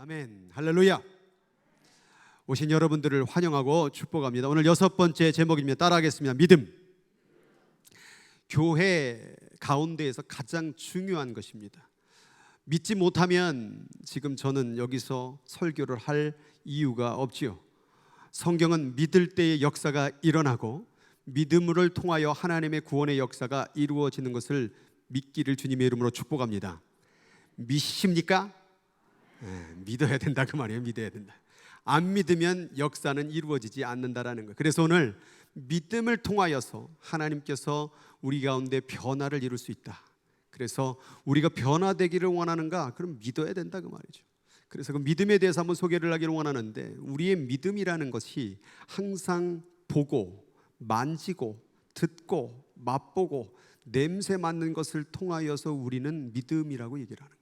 아멘. 할렐루야. 오신 여러분들을 환영하고 축복합니다. 오늘 6번째 제목입니다. 따라하겠습니다. 믿음. 교회 가운데에서 가장 중요한 것입니다. 믿지 못하면 지금 저는 여기서 설교를 할 이유가 없지요. 성경은 믿을 때의 역사가 일어나고 믿음을 통하여 하나님의 구원의 역사가 이루어지는 것을 믿기를 주님의 이름으로 축복합니다. 믿으십니까? 믿어야 된다 그 말이에요. 믿어야 된다. 안 믿으면 역사는 이루어지지 않는다라는 거예요. 그래서 오늘 믿음을 통하여서 하나님께서 우리 가운데 변화를 이룰 수 있다. 그래서 우리가 변화되기를 원하는가? 그럼 믿어야 된다 그 말이죠. 그래서 그 믿음에 대해서 한번 소개를 하기를 원하는데, 우리의 믿음이라는 것이 항상 보고 만지고 듣고 맛보고 냄새 맡는 것을 통하여서 우리는 믿음이라고 얘기를 하는 거예요.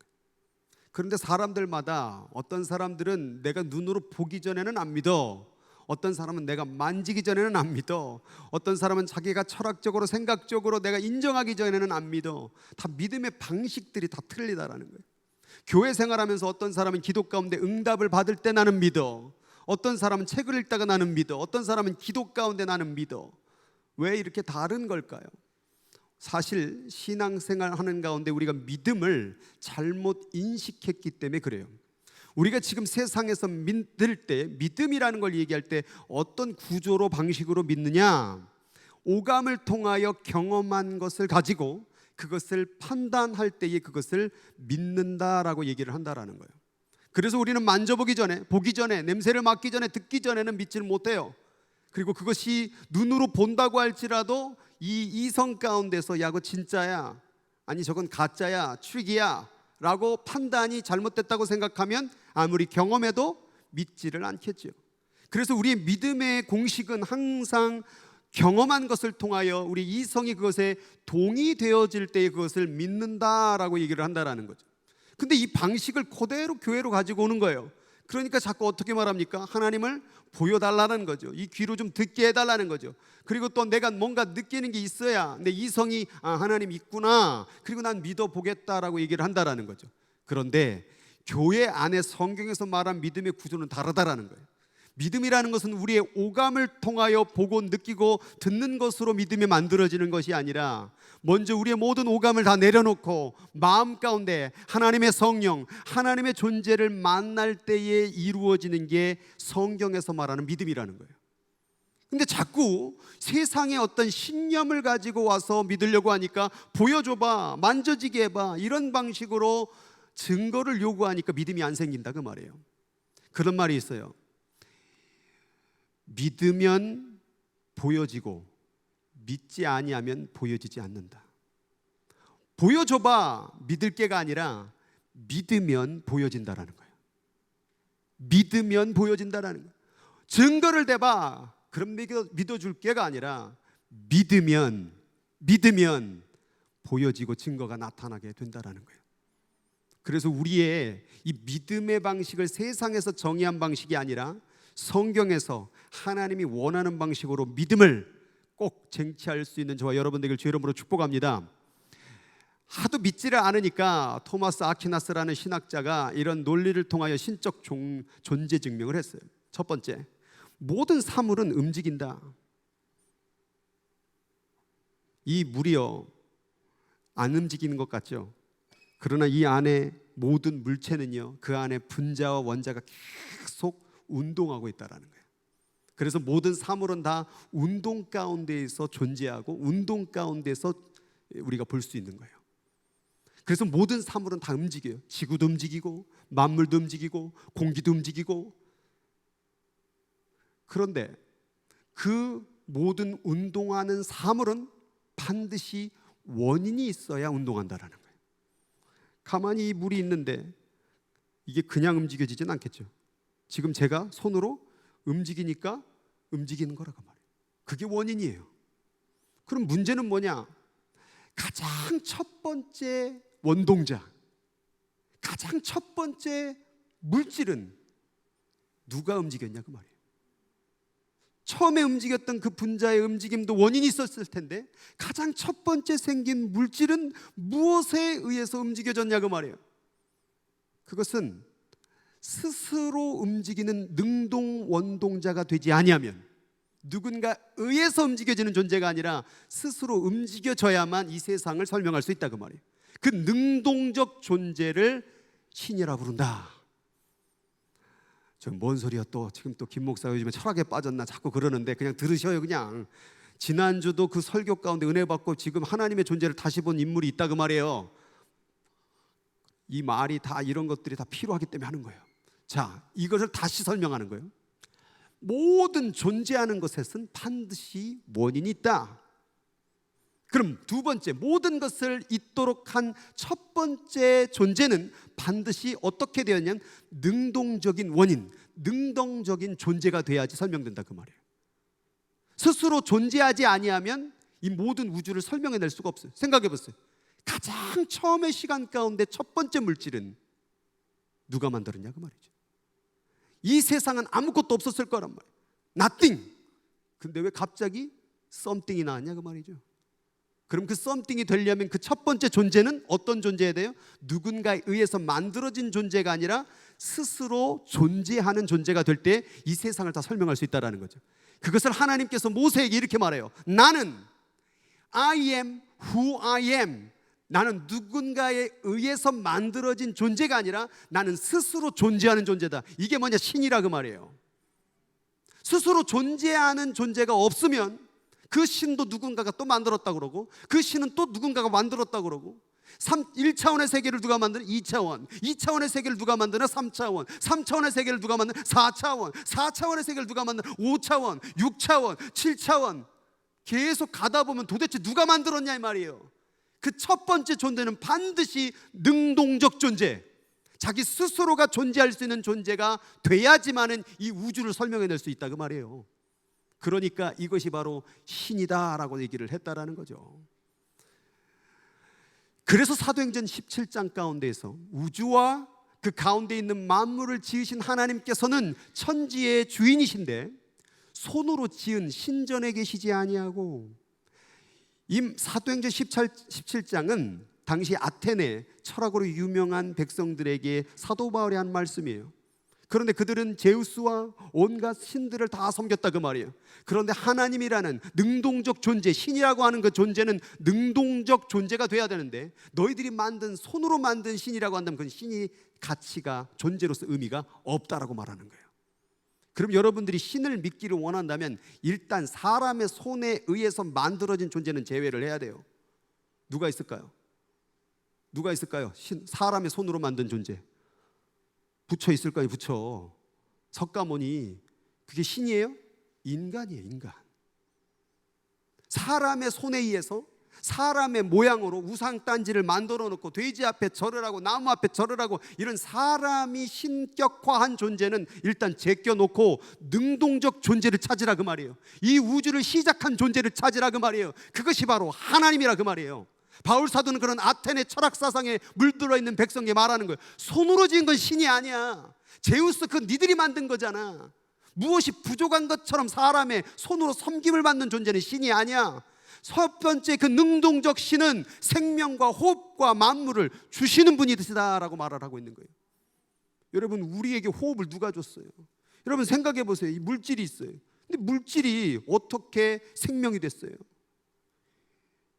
그런데 사람들마다 어떤 사람들은 내가 눈으로 보기 전에는 안 믿어, 어떤 사람은 내가 만지기 전에는 안 믿어, 어떤 사람은 자기가 철학적으로 생각적으로 내가 인정하기 전에는 안 믿어. 다 믿음의 방식들이 다 틀리다라는 거예요. 교회 생활하면서 어떤 사람은 기도 가운데 응답을 받을 때 나는 믿어, 어떤 사람은 책을 읽다가 나는 믿어, 어떤 사람은 기도 가운데 나는 믿어. 왜 이렇게 다른 걸까요? 사실 신앙생활 하는 가운데 우리가 믿음을 잘못 인식했기 때문에 그래요. 우리가 지금 세상에서 믿을 때, 믿음이라는 걸 얘기할 때 어떤 구조로 방식으로 믿느냐? 오감을 통하여 경험한 것을 가지고 그것을 판단할 때에 그것을 믿는다라고 얘기를 한다라는 거예요. 그래서 우리는 만져보기 전에, 보기 전에, 냄새를 맡기 전에, 듣기 전에는 믿지를 못해요. 그리고 그것이 눈으로 본다고 할지라도 이 이성 가운데서 야, 그거 진짜야, 아니 저건 가짜야, 트릭이야 라고 판단이 잘못됐다고 생각하면 아무리 경험해도 믿지를 않겠죠. 그래서 우리의 믿음의 공식은 항상 경험한 것을 통하여 우리 이성이 그것에 동의되어질 때에 그것을 믿는다라고 얘기를 한다라는 거죠. 근데 이 방식을 그대로 교회로 가지고 오는 거예요. 그러니까 자꾸 어떻게 말합니까? 하나님을 보여달라는 거죠. 이 귀로 좀 듣게 해달라는 거죠. 그리고 또 내가 뭔가 느끼는 게 있어야 내 이성이 하나님 있구나, 그리고 난 믿어보겠다라고 얘기를 한다라는 거죠. 그런데 교회 안에 성경에서 말한 믿음의 구조는 다르다라는 거예요. 믿음이라는 것은 우리의 오감을 통하여 보고 느끼고 듣는 것으로 믿음이 만들어지는 것이 아니라, 먼저 우리의 모든 오감을 다 내려놓고 마음 가운데 하나님의 성령, 하나님의 존재를 만날 때에 이루어지는 게 성경에서 말하는 믿음이라는 거예요. 근데 자꾸 세상에 어떤 신념을 가지고 와서 믿으려고 하니까 보여줘봐, 만져지게 해봐, 이런 방식으로 증거를 요구하니까 믿음이 안 생긴다 그 말이에요. 그런 말이 있어요. 믿으면 보여지고 믿지 아니하면 보여지지 않는다. 보여줘봐 믿을 게가 아니라 믿으면 보여진다라는 거예요. 믿으면 보여진다라는 거예요. 증거를 대봐 그럼 믿어줄 게가 아니라 믿으면 보여지고 증거가 나타나게 된다라는 거예요. 그래서 우리의 이 믿음의 방식을 세상에서 정의한 방식이 아니라 성경에서 하나님이 원하는 방식으로 믿음을 꼭 쟁취할 수 있는 저와 여러분들에게 주의 이름으로 축복합니다. 하도 믿지를 않으니까 토마스 아퀴나스라는 신학자가 이런 논리를 통하여 신적 존재 증명을 했어요. 첫 번째, 모든 사물은 움직인다. 이 물이요, 안 움직이는 것 같죠? 그러나 이 안에 모든 물체는요, 그 안에 분자와 원자가 계속 운동하고 있다는 거예요. 그래서 모든 사물은 다 운동 가운데에서 존재하고 운동 가운데서 우리가 볼 수 있는 거예요. 그래서 모든 사물은 다 움직여요. 지구도 움직이고 만물도 움직이고 공기도 움직이고. 그런데 그 모든 운동하는 사물은 반드시 원인이 있어야 운동한다는 거예요. 가만히 이 물이 있는데 이게 그냥 움직여지진 않겠죠. 지금 제가 손으로 움직이니까 움직이는 거라고 말이에요. 그게 원인이에요. 그럼 문제는 뭐냐? 가장 첫 번째 원동자, 가장 첫 번째 물질은 누가 움직였냐 그 말이에요. 처음에 움직였던 그 분자의 움직임도 원인이 있었을 텐데 가장 첫 번째 생긴 물질은 무엇에 의해서 움직여졌냐 그 말이에요. 그것은 스스로 움직이는 능동 원동자가 되지 아니하면, 누군가 의해서 움직여지는 존재가 아니라 스스로 움직여져야만 이 세상을 설명할 수 있다 그 말이에요. 그 능동적 존재를 신이라 부른다. 저 뭔 소리야 또. 지금 또 김 목사가 요즘에 철학에 빠졌나 자꾸 그러는데 그냥 들으셔요. 그냥 지난주도 그 설교 가운데 은혜 받고 지금 하나님의 존재를 다시 본 인물이 있다 그 말이에요. 이 말이 다 이런 것들이 다 필요하기 때문에 하는 거예요. 자, 이것을 다시 설명하는 거예요. 모든 존재하는 것에는 반드시 원인이 있다. 그럼 두 번째, 모든 것을 있도록 한 첫 번째 존재는 반드시 어떻게 되었냐면 능동적인 원인, 능동적인 존재가 돼야지 설명된다 그 말이에요. 스스로 존재하지 아니하면 이 모든 우주를 설명해낼 수가 없어요. 생각해 보세요. 가장 처음의 시간 가운데 첫 번째 물질은 누가 만들었냐 그 말이죠. 이 세상은 아무것도 없었을 거란 말이에요. Nothing. 근데 왜 갑자기 something이 나왔냐 그 말이죠. 그럼 그 something이 되려면 그 첫 번째 존재는 어떤 존재여야 돼요? 누군가에 의해서 만들어진 존재가 아니라 스스로 존재하는 존재가 될 때 이 세상을 다 설명할 수 있다는 거죠. 그것을 하나님께서 모세에게 이렇게 말해요. 나는 I am who I am. 나는 누군가에 의해서 만들어진 존재가 아니라 나는 스스로 존재하는 존재다. 이게 뭐냐? 신이라 그 말이에요. 스스로 존재하는 존재가 없으면 그 신도 누군가가 또 만들었다 그러고, 그 신은 또 누군가가 만들었다 그러고, 1차원의 세계를 누가 만드는 2차원, 2차원의 세계를 누가 만드는 3차원, 3차원의 세계를 누가 만드는 4차원, 4차원의 세계를 누가 만드는 5차원, 6차원, 7차원, 계속 가다 보면 도대체 누가 만들었냐 이 말이에요. 그 첫 번째 존재는 반드시 능동적 존재, 자기 스스로가 존재할 수 있는 존재가 돼야지만은 이 우주를 설명해낼 수 있다 그 말이에요. 그러니까 이것이 바로 신이다라고 얘기를 했다라는 거죠. 그래서 사도행전 17장 가운데에서 우주와 그 가운데 있는 만물을 지으신 하나님께서는 천지의 주인이신데 손으로 지은 신전에 계시지 아니하고, 이 사도행전 17장은 당시 아테네 철학으로 유명한 백성들에게 사도 바울이 한 말씀이에요. 그런데 그들은 제우스와 온갖 신들을 다 섬겼다 그 말이에요. 그런데 하나님이라는 능동적 존재, 신이라고 하는 그 존재는 능동적 존재가 돼야 되는데, 너희들이 만든 손으로 만든 신이라고 한다면 그건 신이 가치가, 존재로서 의미가 없다라고 말하는 거예요. 그럼 여러분들이 신을 믿기를 원한다면 일단 사람의 손에 의해서 만들어진 존재는 제외를 해야 돼요. 누가 있을까요? 누가 있을까요? 사람의 손으로 만든 존재. 부처 있을까요? 부처. 석가모니. 그게 신이에요? 인간이에요, 인간. 사람의 손에 의해서 사람의 모양으로 우상단지를 만들어 놓고 돼지 앞에 절을 하고 나무 앞에 절을 하고 이런 사람이 신격화한 존재는 일단 제껴놓고 능동적 존재를 찾으라 그 말이에요. 이 우주를 시작한 존재를 찾으라 그 말이에요. 그것이 바로 하나님이라 그 말이에요. 바울 사도는 그런 아테네 철학 사상에 물들어 있는 백성에게 말하는 거예요. 손으로 지은 건 신이 아니야. 제우스 그 니들이 만든 거잖아. 무엇이 부족한 것처럼 사람의 손으로 섬김을 받는 존재는 신이 아니야. 첫 번째 그 능동적 신은 생명과 호흡과 만물을 주시는 분이시다라고 말을 하고 있는 거예요. 여러분, 우리에게 호흡을 누가 줬어요? 여러분 생각해 보세요. 이 물질이 있어요. 근데 물질이 어떻게 생명이 됐어요?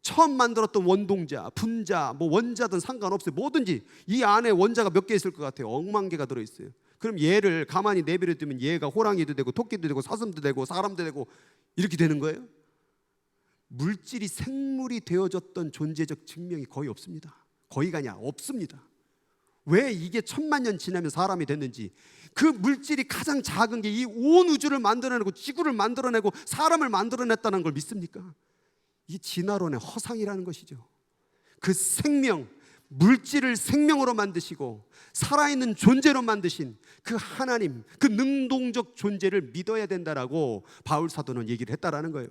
처음 만들었던 원동자, 분자, 뭐 원자든 상관없어요. 뭐든지 이 안에 원자가 몇 개 있을 것 같아요? 억만 개가 들어있어요. 그럼 얘를 가만히 내버려 두면 얘가 호랑이도 되고 토끼도 되고 사슴도 되고 사람도 되고 이렇게 되는 거예요? 물질이 생물이 되어졌던 존재적 증명이 거의 없습니다. 거의가 아니라 없습니다. 왜 이게 1000만 년 지나면 사람이 됐는지, 그 물질이 가장 작은 게 이 온 우주를 만들어내고 지구를 만들어내고 사람을 만들어냈다는 걸 믿습니까? 이 진화론의 허상이라는 것이죠. 그 생명, 물질을 생명으로 만드시고 살아있는 존재로 만드신 그 하나님, 그 능동적 존재를 믿어야 된다라고 바울 사도는 얘기를 했다라는 거예요.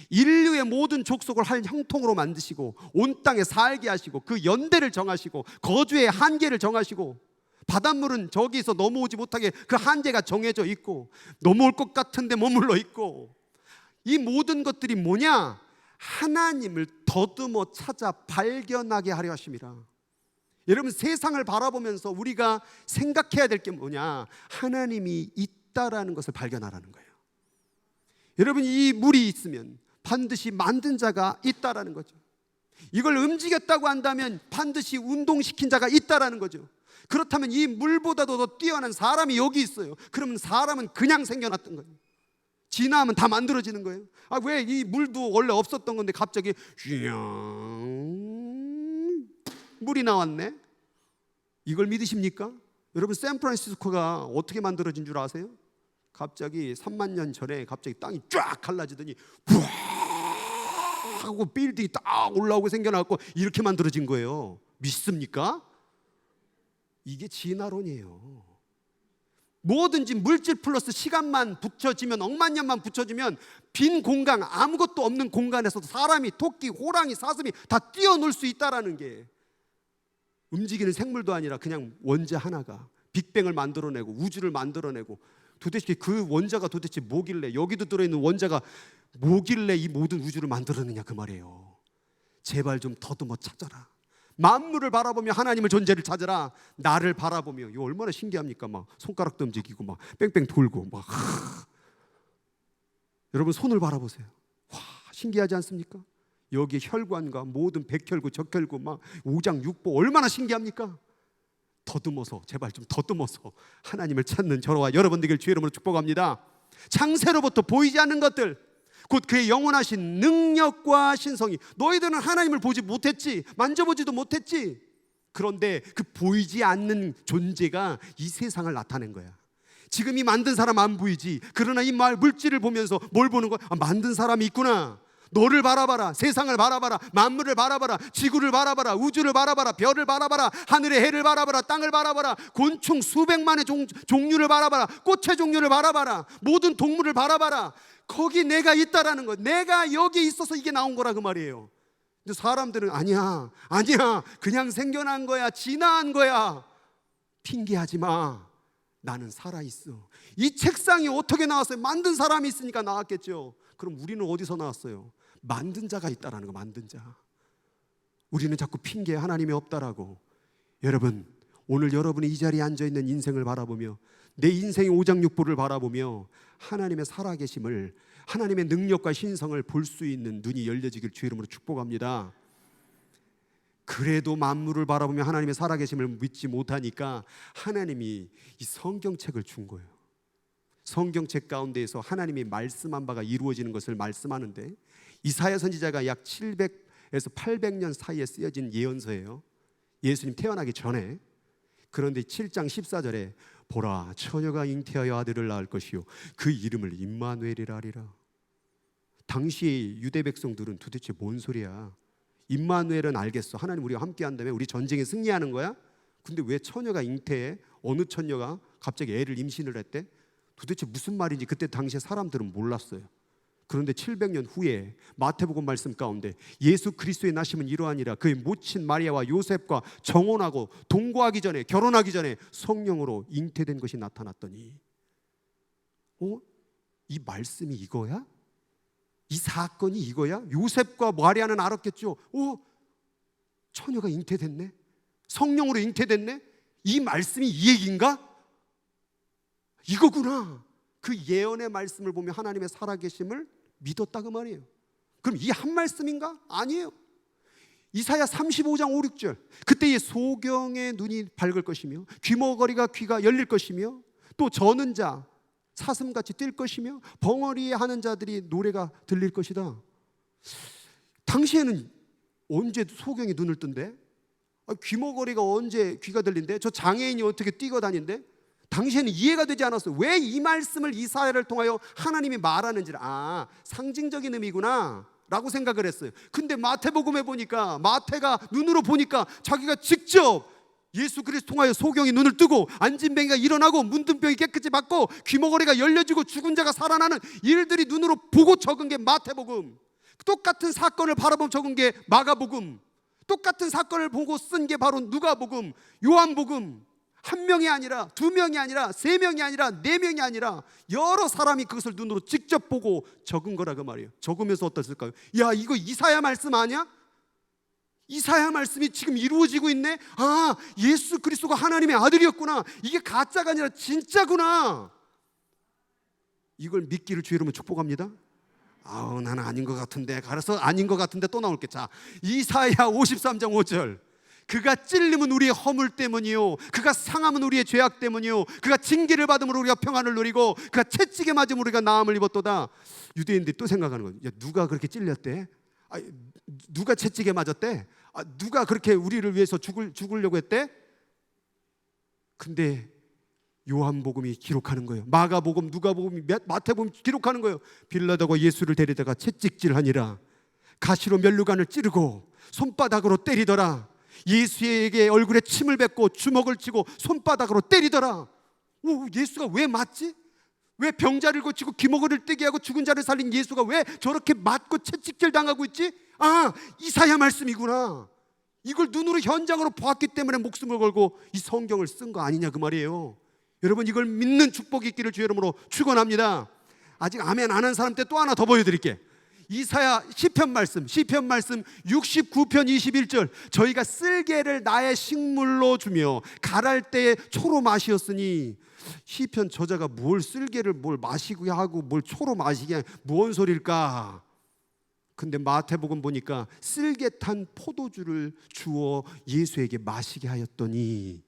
인류의 모든 족속을 한 형통으로 만드시고 온 땅에 살게 하시고 그 연대를 정하시고 거주의 한계를 정하시고 바닷물은 저기서 넘어오지 못하게 그 한계가 정해져 있고 넘어올 것 같은데 머물러 있고, 이 모든 것들이 뭐냐? 하나님을 더듬어 찾아 발견하게 하려 하심이라. 여러분, 세상을 바라보면서 우리가 생각해야 될 게 뭐냐? 하나님이 있다라는 것을 발견하라는 거예요. 여러분, 이 물이 있으면 반드시 만든 자가 있다라는 거죠. 이걸 움직였다고 한다면 반드시 운동시킨 자가 있다라는 거죠. 그렇다면 이 물보다도 더 뛰어난 사람이 여기 있어요. 그러면 사람은 그냥 생겨났던 거예요. 진화하면 다 만들어지는 거예요. 왜 이 물도 원래 없었던 건데 갑자기 물이 나왔네? 이걸 믿으십니까? 여러분, 샌프란시스코가 어떻게 만들어진 줄 아세요? 갑자기 3만 년 전에 갑자기 땅이 쫙 갈라지더니 부아 하고 빌딩이 딱 올라오고 생겨나고 이렇게 만들어진 거예요. 믿습니까? 이게 진화론이에요. 뭐든지 물질 플러스 시간만 붙여지면, 억만 년만 붙여지면 빈 공간, 아무것도 없는 공간에서도 사람이, 토끼, 호랑이, 사슴이 다 뛰어놀 수 있다라는 게, 움직이는 생물도 아니라 그냥 원자 하나가 빅뱅을 만들어내고 우주를 만들어내고, 도대체 그 원자가 도대체 뭐길래, 여기도 들어있는 원자가 뭐길래 이 모든 우주를 만들어내냐 그 말이에요. 제발 좀 더듬어 찾아라. 만물을 바라보며 하나님의 존재를 찾아라. 나를 바라보며. 이거 얼마나 신기합니까? 막 손가락도 움직이고 막 뺑뺑 돌고 막. 여러분, 손을 바라보세요. 와, 신기하지 않습니까? 여기에 혈관과 모든 백혈구, 적혈구, 막 오장 육보, 얼마나 신기합니까? 더듬어서, 제발 좀 더듬어서 하나님을 찾는 저와 여러분 되길 주의 이름으로 축복합니다. 창세로부터 보이지 않는 것들, 곧 그의 영원하신 능력과 신성이, 너희들은 하나님을 보지 못했지, 만져보지도 못했지. 그런데 그 보이지 않는 존재가 이 세상을 나타낸 거야. 지금 이 만든 사람 안 보이지. 그러나 이 물질을 보면서 뭘 보는 거야? 만든 사람이 있구나. 너를 바라봐라. 세상을 바라봐라. 만물을 바라봐라. 지구를 바라봐라. 우주를 바라봐라. 별을 바라봐라. 하늘의 해를 바라봐라. 땅을 바라봐라. 곤충 수백만의 종류를 바라봐라. 꽃의 종류를 바라봐라. 모든 동물을 바라봐라. 거기 내가 있다라는 거. 내가 여기 있어서 이게 나온 거라 그 말이에요. 근데 사람들은 아니야, 그냥 생겨난 거야, 진화한 거야. 핑계하지 마. 나는 살아있어. 이 책상이 어떻게 나왔어요? 만든 사람이 있으니까 나왔겠죠. 그럼 우리는 어디서 나왔어요? 만든 자가 있다라는 거. 만든 자. 우리는 자꾸 핑계, 하나님이 없다라고. 여러분, 오늘 여러분이 이 자리에 앉아있는 인생을 바라보며, 내 인생의 오장육부를 바라보며 하나님의 살아계심을, 하나님의 능력과 신성을 볼 수 있는 눈이 열려지길 주의 이름으로 축복합니다. 그래도 만물을 바라보며 하나님의 살아계심을 믿지 못하니까 하나님이 이 성경책을 준 거예요. 성경책 가운데에서 하나님이 말씀한 바가 이루어지는 것을 말씀하는데, 이사야 선지자가 약 700에서 800년 사이에 쓰여진 예언서예요. 예수님 태어나기 전에. 그런데 7장 14절에 보라, 처녀가 잉태하여 아들을 낳을 것이요 그 이름을 임마누엘이라 하리라. 당시의 유대 백성들은 도대체 뭔 소리야? 임마누엘은 알겠어. 하나님 우리와 함께 한다며 우리 전쟁에 승리하는 거야? 근데 왜 처녀가 잉태해? 어느 처녀가 갑자기 애를 임신을 했대? 도대체 무슨 말인지 그때 당시에 사람들은 몰랐어요. 그런데 700년 후에 마태복음 말씀 가운데 예수 그리스도의 나심은 이러하니라, 그의 모친 마리아와 요셉과 정혼하고 동거하기 전에, 결혼하기 전에 성령으로 잉태된 것이 나타났더니, 이 말씀이 이거야? 이 사건이 이거야? 요셉과 마리아는 알았겠죠. 처녀가 잉태됐네? 성령으로 잉태됐네? 이 말씀이 이 얘기인가? 이거구나. 그 예언의 말씀을 보며 하나님의 살아계심을 믿었다 그 말이에요. 그럼 이 한 말씀인가? 아니에요. 이사야 35장 5, 6절, 그때의 소경의 눈이 밝을 것이며 귀머거리가 귀가 열릴 것이며 또 저는 자 사슴같이 뛸 것이며 벙어리에 하는 자들이 노래가 들릴 것이다. 당시에는 언제 소경이 눈을 뜬대? 귀머거리가 언제 귀가 들린대? 저 장애인이 어떻게 뛰고 다닌대? 당시에는 이해가 되지 않았어요. 왜 이 말씀을 이사야를 통하여 하나님이 말하는지를, 상징적인 의미구나 라고 생각을 했어요. 근데 마태복음에 보니까, 마태가 눈으로 보니까 자기가 직접 예수 그리스도 통하여 소경이 눈을 뜨고 안진뱅이가 일어나고 문둥병이 깨끗이 받고 귀머거리가 열려지고 죽은 자가 살아나는 일들이 눈으로 보고 적은 게 마태복음. 똑같은 사건을 바라보며 적은 게 마가복음. 똑같은 사건을 보고 쓴 게 바로 누가복음, 요한복음. 한 명이 아니라, 두 명이 아니라, 세 명이 아니라, 네 명이 아니라 여러 사람이 그것을 눈으로 직접 보고 적은 거라 그 말이에요. 적으면서 어땠을까요? 야, 이거 이사야 말씀 아니야? 이사야 말씀이 지금 이루어지고 있네. 아, 예수 그리스도가 하나님의 아들이었구나. 이게 가짜가 아니라 진짜구나. 이걸 믿기를 주의 이름으로 축복합니다. 아우, 나는 아닌 것 같은데. 가라서 아닌 것 같은데 또 나올게. 자, 이사야 53장 5절. 그가 찔림은 우리의 허물 때문이요, 그가 상함은 우리의 죄악 때문이요, 그가 징계를 받음으로 우리가 평안을 누리고 그가 채찍에 맞음으로 우리가 나음을 입었도다. 유대인들이 또 생각하는 거예요. 야, 누가 그렇게 찔렸대? 아, 누가 채찍에 맞았대? 아, 누가 그렇게 우리를 위해서 죽으려고 했대? 근데 요한복음이 기록하는 거예요. 마가복음, 누가복음, 마태복음 기록하는 거예요. 빌라도가 예수를 데리다가 채찍질하니라. 가시로 면류관을 찌르고 손바닥으로 때리더라. 예수에게 얼굴에 침을 뱉고 주먹을 쥐고 손바닥으로 때리더라. 예수가 왜 맞지? 왜 병자를 고치고 기목을 뜨게 하고 죽은 자를 살린 예수가 왜 저렇게 맞고 채찍질 당하고 있지? 아, 이사야 말씀이구나. 이걸 눈으로 현장으로 보았기 때문에 목숨을 걸고 이 성경을 쓴 거 아니냐 그 말이에요. 여러분, 이걸 믿는 축복이 있기를 주의 이름으로 축원합니다. 아직 아멘 안 한 사람 때 또 하나 더 보여드릴게. 이사야 시편 말씀 69편 21절. 저희가 쓸개를 나의 식물로 주며 갈할 때에 초로 마시었으니. 시편 저자가 뭘 쓸개를 뭘 마시게 하고 뭘 초로 마시게 하고 무언 소리일까? 근데 마태복음 보니까 쓸개 탄 포도주를 주어 예수에게 마시게 하였더니.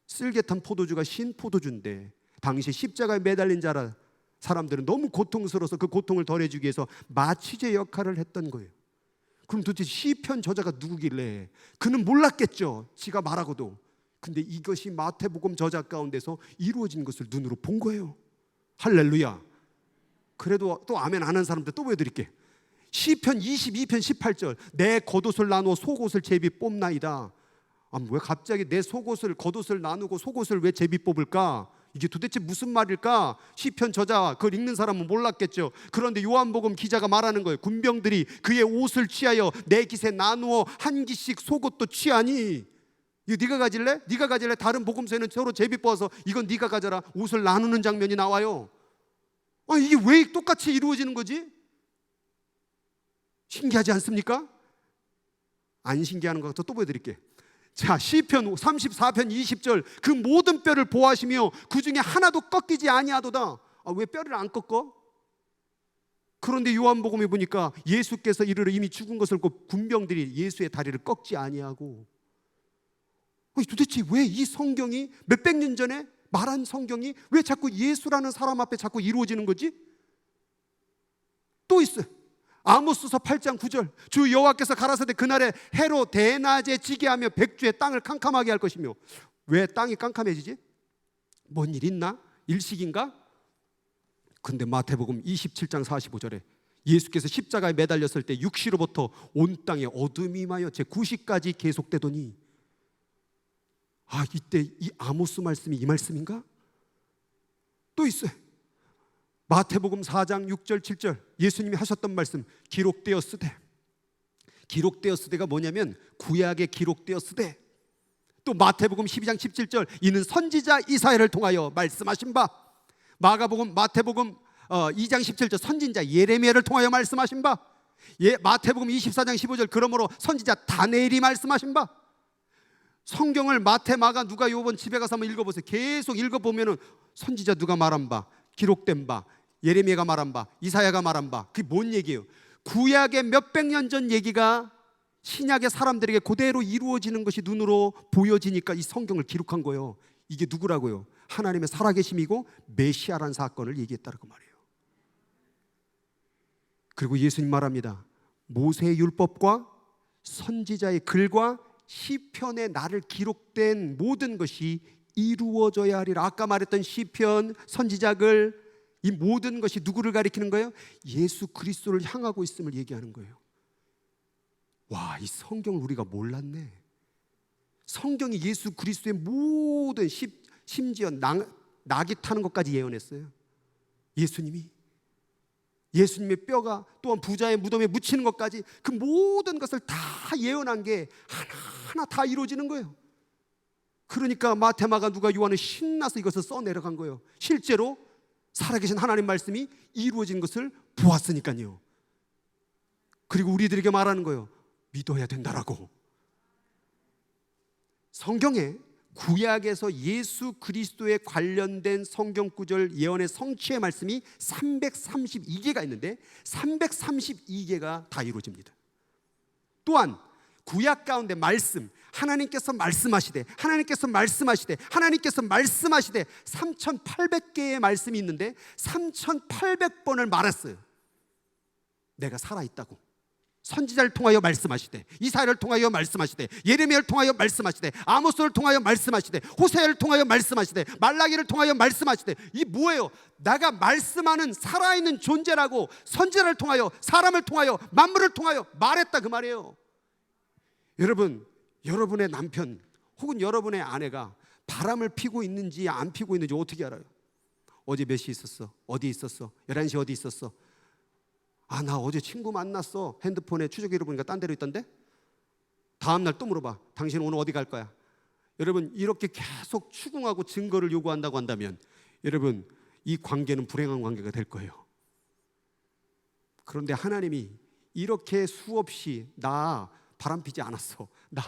쓸개 탄 포도주가 신포도주인데 당시 십자가에 매달린 자라 사람들은 너무 고통스러워서 그 고통을 덜해주기 위해서 마취제 역할을 했던 거예요. 그럼 도대체 시편 저자가 누구길래? 그는 몰랐겠죠, 지가 말하고도. 근데 이것이 마태복음 저자 가운데서 이루어진 것을 눈으로 본 거예요. 할렐루야. 그래도 또 아멘 안 한 사람들 또 보여드릴게. 시편 22편 18절. 내 겉옷을 나누어 속옷을 제비 뽑나이다. 아, 왜 갑자기 내 속옷을 겉옷을 나누고 속옷을 왜 제비 뽑을까? 이게 도대체 무슨 말일까? 시편 저자 그걸 읽는 사람은 몰랐겠죠. 그런데 요한복음 기자가 말하는 거예요. 군병들이 그의 옷을 취하여 내 깃에 나누어 한 깃씩 속옷도 취하니. 이거 네가 가질래? 네가 가질래? 다른 복음서에는 서로 제비 뽑아서 이건 네가 가져라, 옷을 나누는 장면이 나와요. 아, 이게 왜 똑같이 이루어지는 거지? 신기하지 않습니까? 안 신기한 것 같아. 또 보여드릴게. 자, 시편 34편 20절. 그 모든 뼈를 보호하시며 그 중에 하나도 꺾이지 아니하도다. 아, 왜 뼈를 안 꺾어? 그런데 요한복음에 보니까 예수께서 이르러 이미 죽은 것을 고 군병들이 예수의 다리를 꺾지 아니하고. 도대체 왜 이 성경이 몇백 년 전에 말한 성경이 왜 자꾸 예수라는 사람 앞에 자꾸 이루어지는 거지? 또 있어요. 아모스서 8장 9절. 주 여호와께서 가라사대 그날에 해로 대낮에 지게 하며 백주의 땅을 캄캄하게 할 것이며. 왜 땅이 깜깜해지지? 뭔 일 있나? 일식인가? 근데 마태복음 27장 45절에 예수께서 십자가에 매달렸을 때 육시로부터 온 땅에 어둠이 임하여 제 9시까지 계속되더니. 아, 이때 이 아모스 말씀이 이 말씀인가? 또 있어요. 마태복음 4장 6절 7절. 예수님이 하셨던 말씀. 기록되었으되. 기록되었으되가 뭐냐면 구약에 기록되었으되. 또 마태복음 12장 17절. 이는 선지자 이사야를 통하여 말씀하신 바. 마태복음 2장 17절. 선지자 예레미야를 통하여 말씀하신 바. 마태복음 24장 15절. 그러므로 선지자 다니엘이 말씀하신 바. 성경을 마태, 마가, 누가, 요번 집에 가서 한번 읽어보세요. 계속 읽어보면은 선지자 누가 말한 바, 기록된 바, 예레미야가 말한 바, 이사야가 말한 바. 그게 뭔 얘기예요? 구약의 몇백 년 전 얘기가 신약의 사람들에게 그대로 이루어지는 것이 눈으로 보여지니까 이 성경을 기록한 거예요. 이게 누구라고요? 하나님의 살아계심이고 메시아라는 사건을 얘기했다고 말이에요. 그리고 예수님 말합니다. 모세의 율법과 선지자의 글과 시편에 나를 기록된 모든 것이 이루어져야 하리라. 아까 말했던 시편, 선지자글, 이 모든 것이 누구를 가리키는 거예요? 예수 그리스도를 향하고 있음을 얘기하는 거예요. 와, 이 성경을 우리가 몰랐네. 성경이 예수 그리스도의 모든 심지어 낙이 타는 것까지 예언했어요. 예수님의 뼈가 또한 부자의 무덤에 묻히는 것까지 그 모든 것을 다 예언한 게 하나하나 다 이루어지는 거예요. 그러니까 마태, 마가, 누가, 요한은 신나서 이것을 써내려간 거예요. 실제로 살아계신 하나님 말씀이 이루어진 것을 보았으니까요. 그리고 우리들에게 말하는 거예요. 믿어야 된다라고. 성경에 구약에서 예수 그리스도에 관련된 성경 구절 예언의 성취의 말씀이 332개가 있는데 332개가 다 이루어집니다. 또한 구약 가운데 말씀, 하나님께서 말씀하시되 하나님께서 말씀하시되 하나님께서 말씀하시되 3800개의 말씀이 있는데 3800번을 말했어요. 내가 살아있다고. 선지자를 통하여 말씀하시되, 이사야를 통하여 말씀하시되, 예레미야를 통하여 말씀하시되, 아모스를 통하여 말씀하시되, 호세아를 통하여 말씀하시되, 말라기를 통하여 말씀하시되. 이 뭐예요? 내가 말씀하는 살아있는 존재라고 선지자를 통하여, 사람을 통하여, 만물을 통하여 말했다 그 말이에요. 여러분, 여러분의 남편 혹은 여러분의 아내가 바람을 피고 있는지 안 피고 있는지 어떻게 알아요? 어제 몇 시 있었어? 어디 있었어? 11시 어디 있었어? 아, 나 어제 친구 만났어. 핸드폰에 추적기로 보니까 딴 데로 있던데? 다음날 또 물어봐. 당신 오늘 어디 갈 거야? 여러분, 이렇게 계속 추궁하고 증거를 요구한다고 한다면 여러분, 이 관계는 불행한 관계가 될 거예요. 그런데 하나님이 이렇게 수없이 나 바람 피지 않았어, 나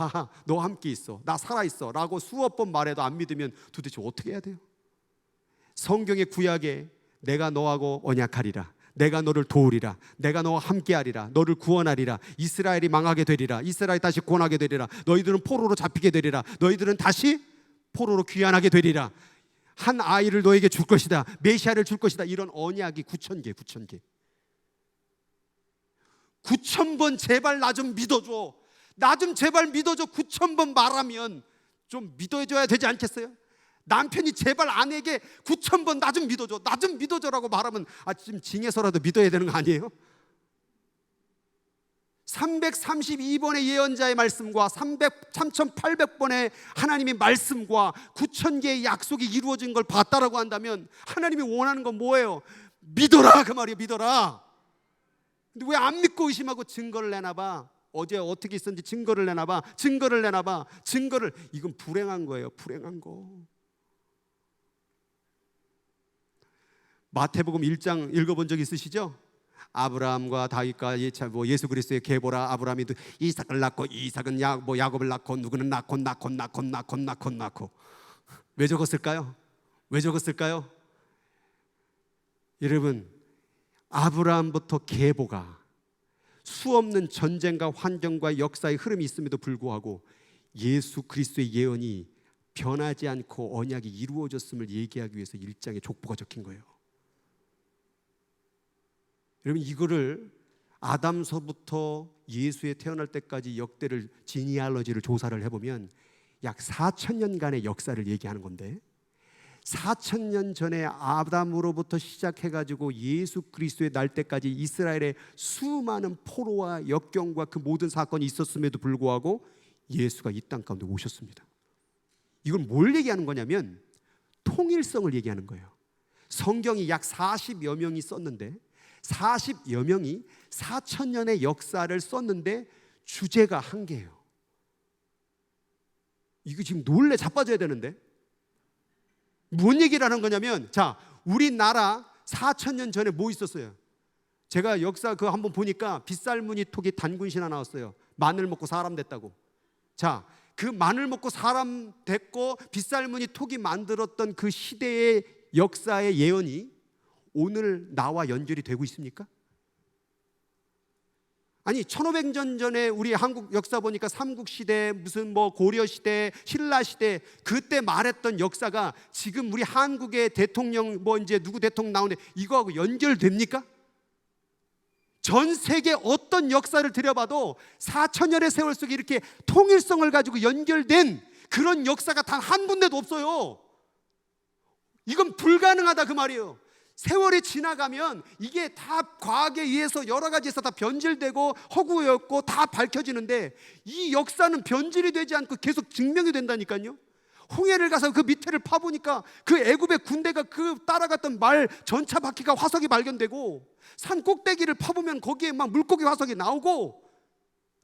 너와 함께 있어, 나 살아있어 라고 수업 번 말해도 안 믿으면 도대체 어떻게 해야 돼요? 성경의 구약에 내가 너하고 언약하리라, 내가 너를 도우리라, 내가 너와 함께하리라, 너를 구원하리라, 이스라엘이 망하게 되리라, 이스라엘이 다시 구원하게 되리라, 너희들은 포로로 잡히게 되리라, 너희들은 다시 포로로 귀환하게 되리라, 한 아이를 너에게 줄 것이다, 메시아를 줄 것이다. 이런 언약이 9,000개 9,000번 제발 나 좀 믿어줘, 나 좀 제발 믿어줘. 9,000번 말하면 좀 믿어줘야 되지 않겠어요? 남편이 제발 아내에게 9,000번 나 좀 믿어줘, 나 좀 믿어줘라고 말하면 지금 징해서라도 믿어야 되는 거 아니에요? 332번의 예언자의 말씀과 3,800번의 하나님의 말씀과 9,000개의 약속이 이루어진 걸 봤다라고 한다면 하나님이 원하는 건 뭐예요? 믿어라 그 말이에요. 믿어라. 근데 왜 안 믿고 의심하고 증거를 내놔봐. 어제 어떻게 있었는지 증거를 내놔봐. 증거를. 이건 불행한 거예요. 불행한 거. 마태복음 1장 읽어본 적 있으시죠? 아브라함과 다윗과 예수 그리스도의 계보라. 아브라함이 이삭을 낳고, 이삭은 야곱을 낳고, 누구는 낳고. 왜 적었을까요? 여러분, 아브라함부터 계보가 수없는 전쟁과 환경과 역사의 흐름이 있음에도 불구하고 예수 그리스도의 예언이 변하지 않고 언약이 이루어졌음을 얘기하기 위해서 1장에 족보가 적힌 거예요. 여러분, 이거를 아담서부터 예수의 태어날 때까지 역대를 지니알러지를 조사를 해보면 약 4,000년간의 역사를 얘기하는 건데, 4,000년 전에 아담으로부터 시작해가지고 예수 그리스도의 날 때까지 이스라엘의 수많은 포로와 역경과 그 모든 사건이 있었음에도 불구하고 예수가 이 땅 가운데 오셨습니다. 이건 뭘 얘기하는 거냐면 통일성을 얘기하는 거예요. 성경이 약 40여 명이 썼는데 40여 명이 4,000년의 역사를 썼는데 주제가 한 개예요. 이거 지금 놀래 자빠져야 되는데, 뭔 얘기를 하는 거냐면, 자, 우리나라 4,000년 전에 뭐 있었어요? 제가 역사 그거 한번 보니까 빗살무늬 톡이 단군 신화 나왔어요. 마늘 먹고 사람 됐다고. 자, 그 마늘 먹고 사람 됐고 빗살무늬 톡이 만들었던 그 시대의 역사의 예언이 오늘 나와 연결이 되고 있습니까? 아니, 1500년 전에 우리 한국 역사 보니까 삼국시대, 무슨 고려시대, 신라시대, 그때 말했던 역사가 지금 우리 한국의 대통령 이제 누구 대통령 나오는데 이거하고 연결됩니까? 전 세계 어떤 역사를 들여봐도 4,000년의 세월 속에 이렇게 통일성을 가지고 연결된 그런 역사가 단 한 군데도 없어요. 이건 불가능하다 그 말이에요. 세월이 지나가면 이게 다 과학에 의해서 여러 가지에서 다 변질되고 허구였고 다 밝혀지는데 이 역사는 변질이 되지 않고 계속 증명이 된다니까요. 홍해를 가서 그 밑에를 파보니까 그 애굽의 군대가 그 따라갔던 말 전차 바퀴가 화석이 발견되고, 산 꼭대기를 파보면 거기에 막 물고기 화석이 나오고,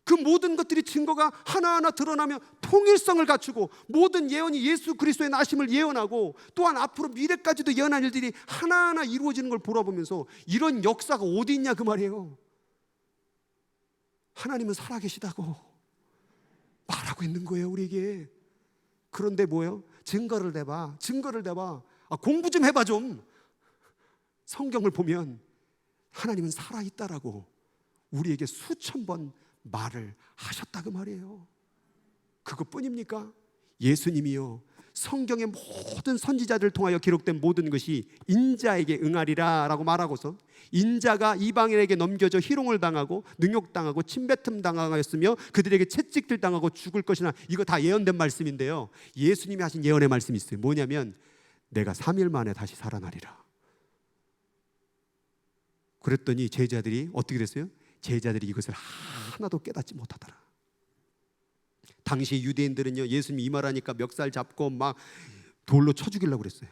그 모든 것들이 증거가 하나하나 드러나며 통일성을 갖추고 모든 예언이 예수 그리스도의 나심을 예언하고 또한 앞으로 미래까지도 예언할 일들이 하나하나 이루어지는 걸 돌아보면서 이런 역사가 어디 있냐 그 말이에요. 하나님은 살아계시다고 말하고 있는 거예요, 우리에게. 그런데 뭐예요? 증거를 대봐. 증거를 대봐. 공부 좀 해봐 좀. 성경을 보면 하나님은 살아있다라고 우리에게 수천 번 말을 하셨다 그 말이에요. 그것뿐입니까? 예수님이요, 성경의 모든 선지자들을 통하여 기록된 모든 것이 인자에게 응하리라 라고 말하고서 인자가 이방인에게 넘겨져 희롱을 당하고 능욕당하고 침뱉음 당하였으며 그들에게 채찍질 당하고 죽을 것이나, 이거 다 예언된 말씀인데요, 예수님이 하신 예언의 말씀이 있어요. 뭐냐면 내가 3일 만에 다시 살아나리라. 그랬더니 제자들이 어떻게 됐어요? 제자들이 이것을 하나도 깨닫지 못하더라. 당시 유대인들은요, 예수님이 이 말하니까 멱살 잡고 막 돌로 쳐 죽이려고 그랬어요.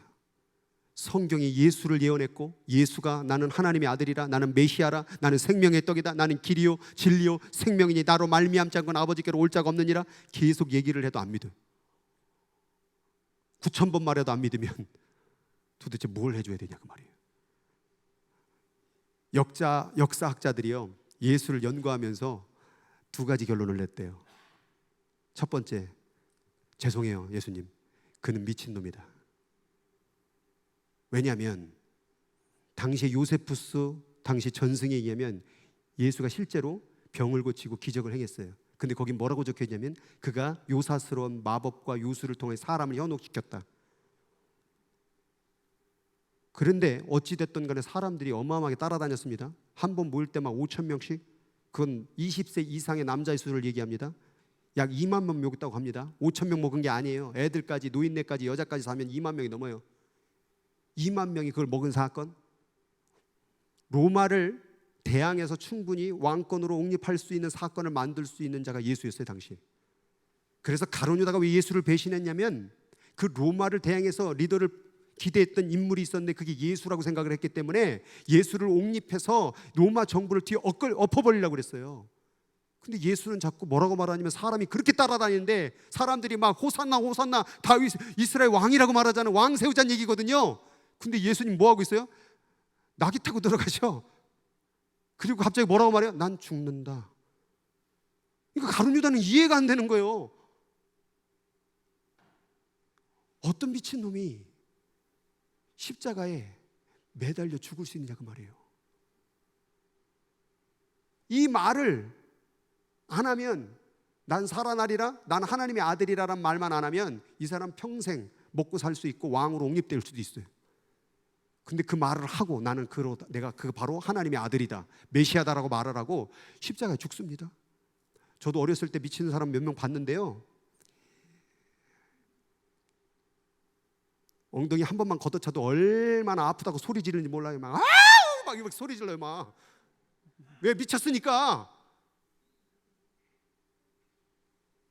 성경이 예수를 예언했고, 예수가 나는 하나님의 아들이라, 나는 메시아라, 나는 생명의 떡이다, 나는 길이요 진리요 생명이니 나로 말미암지 않고는 아버지께로 올 자가 없느니라 계속 얘기를 해도 안 믿어요. 9,000번 말해도 안 믿으면 도대체 뭘 해줘야 되냐 그 말이에요. 역사학자들이요, 예수를 연구하면서 두 가지 결론을 냈대요. 첫 번째, 죄송해요 예수님, 그는 미친놈이다. 왜냐하면 당시 요세푸스 당시 전승에 의하면 예수가 실제로 병을 고치고 기적을 행했어요. 근데 거기 뭐라고 적혀있냐면 그가 요사스러운 마법과 요술을 통해 사람을 현혹시켰다. 그런데 어찌됐든 간에 사람들이 어마어마하게 따라다녔습니다. 한 번 모일 때만 5,000명씩, 그건 20세 이상의 남자의 수를 얘기합니다. 약 2만 명 먹었다고 합니다. 5,000명 먹은 게 아니에요. 애들까지 노인네까지 여자까지 사면 2만 명이 넘어요. 2만 명이 그걸 먹은 사건. 로마를 대항해서 충분히 왕권으로 옹립할 수 있는 사건을 만들 수 있는 자가 예수였어요 당시. 그래서 가룟 유다가 왜 예수를 배신했냐면 그 로마를 대항해서 리더를 기대했던 인물이 있었는데 그게 예수라고 생각을 했기 때문에 예수를 옹립해서 로마 정부를 뒤에 엎어버리려고 그랬어요. 근데 예수는 자꾸 뭐라고 말하냐면 사람이 그렇게 따라다니는데 사람들이 막 호산나 호산나 다윗 이스라엘 왕이라고 말하자는 왕 세우자는 얘기거든요. 근데 예수님 뭐하고 있어요? 나귀 타고 들어가셔. 그리고 갑자기 뭐라고 말해요? 난 죽는다. 그러니까 가룟 유다는 이해가 안 되는 거예요. 어떤 미친놈이 십자가에 매달려 죽을 수 있느냐 그 말이에요. 이 말을 안 하면, 난 살아나리라, 난 하나님의 아들이라는 말만 안 하면 이 사람 평생 먹고 살 수 있고 왕으로 옹립될 수도 있어요. 근데 그 말을 하고 나는 내가 그 바로 하나님의 아들이다, 메시아다라고 말을 하고 십자가에 죽습니다. 저도 어렸을 때 미치는 사람 몇 명 봤는데요, 엉덩이 한 번만 걷어차도 얼마나 아프다고 소리 지르는지 몰라요. 막 아우 막 이렇게 소리 질러요. 막 왜? 미쳤으니까.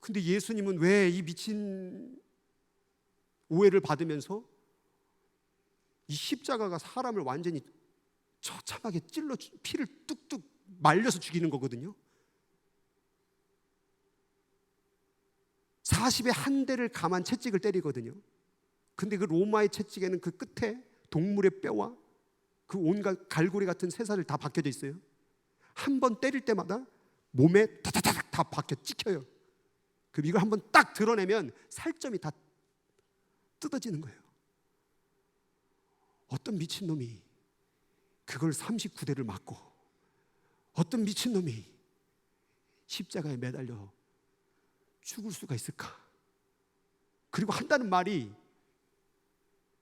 근데 예수님은 왜 이 미친 오해를 받으면서 이 십자가가 사람을 완전히 처참하게 찔러 피를 뚝뚝 말려서 죽이는 거거든요. 40에 한 대를 감한 채찍을 때리거든요. 근데 그 로마의 채찍에는 그 끝에 동물의 뼈와 그 온갖 갈고리 같은 쇠사슬 다 박혀져 있어요. 한 번 때릴 때마다 몸에 다다닥 다 박혀 찍혀요. 그럼 이걸 한번 딱 드러내면 살점이 다 뜯어지는 거예요. 어떤 미친놈이 그걸 39대를 맞고, 어떤 미친놈이 십자가에 매달려 죽을 수가 있을까? 그리고 한다는 말이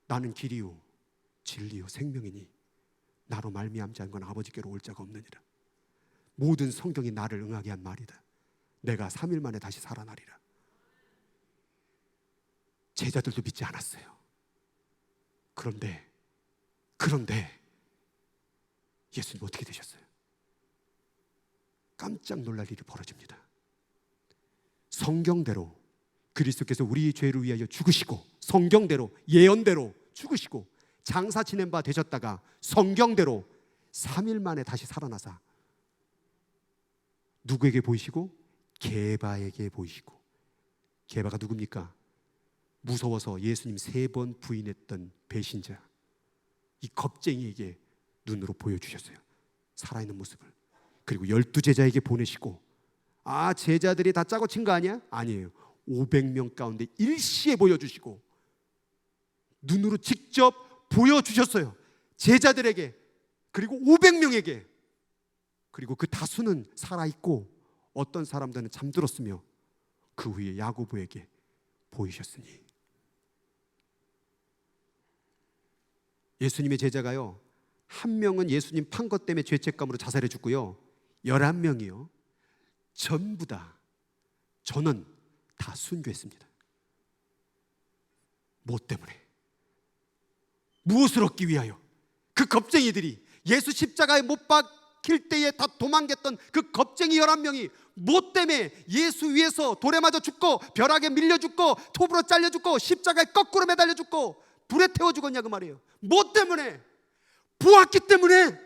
나는 길이요 진리요 생명이니 나로 말미암지 않고는 아버지께로 올 자가 없느니라. 모든 성경이 나를 응하게 한 말이다. 내가 3일 만에 다시 살아나리라. 제자들도 믿지 않았어요. 그런데 예수님 어떻게 되셨어요? 깜짝 놀랄 일이 벌어집니다. 성경대로 그리스도께서 우리의 죄를 위하여 죽으시고, 성경대로 예언대로 죽으시고 장사 지낸 바 되셨다가 성경대로 3일 만에 다시 살아나사 누구에게 보이시고? 게바에게 보이시고. 게바가 누굽니까? 무서워서 예수님 3번 부인했던 배신자, 이 겁쟁이에게 눈으로 보여주셨어요. 살아있는 모습을. 그리고 12 제자에게 보내시고, 제자들이 다 짜고 친 거 아니야? 아니에요. 500명 가운데 일시에 보여주시고 눈으로 직접 보여주셨어요. 제자들에게, 그리고 500명에게. 그리고 그 다수는 살아있고 어떤 사람들은 잠들었으며 그 후에 야고보에게 보이셨으니. 예수님의 제자가요, 한 명은 예수님 판 것 때문에 죄책감으로 자살해 죽고요, 11명이요 전부 다, 저는 다 순교했습니다. 뭐 때문에? 무엇을 얻기 위하여? 그 겁쟁이들이 예수 십자가에 못 박힐 때에 다 도망갔던 그 겁쟁이 11명이 뭐 때문에 예수 위에서 돌에 맞아 죽고 벼락에 밀려 죽고 톱으로 잘려 죽고 십자가에 거꾸로 매달려 죽고 불에 태워 죽었냐 그 말이에요. 뭐 때문에? 보았기 때문에.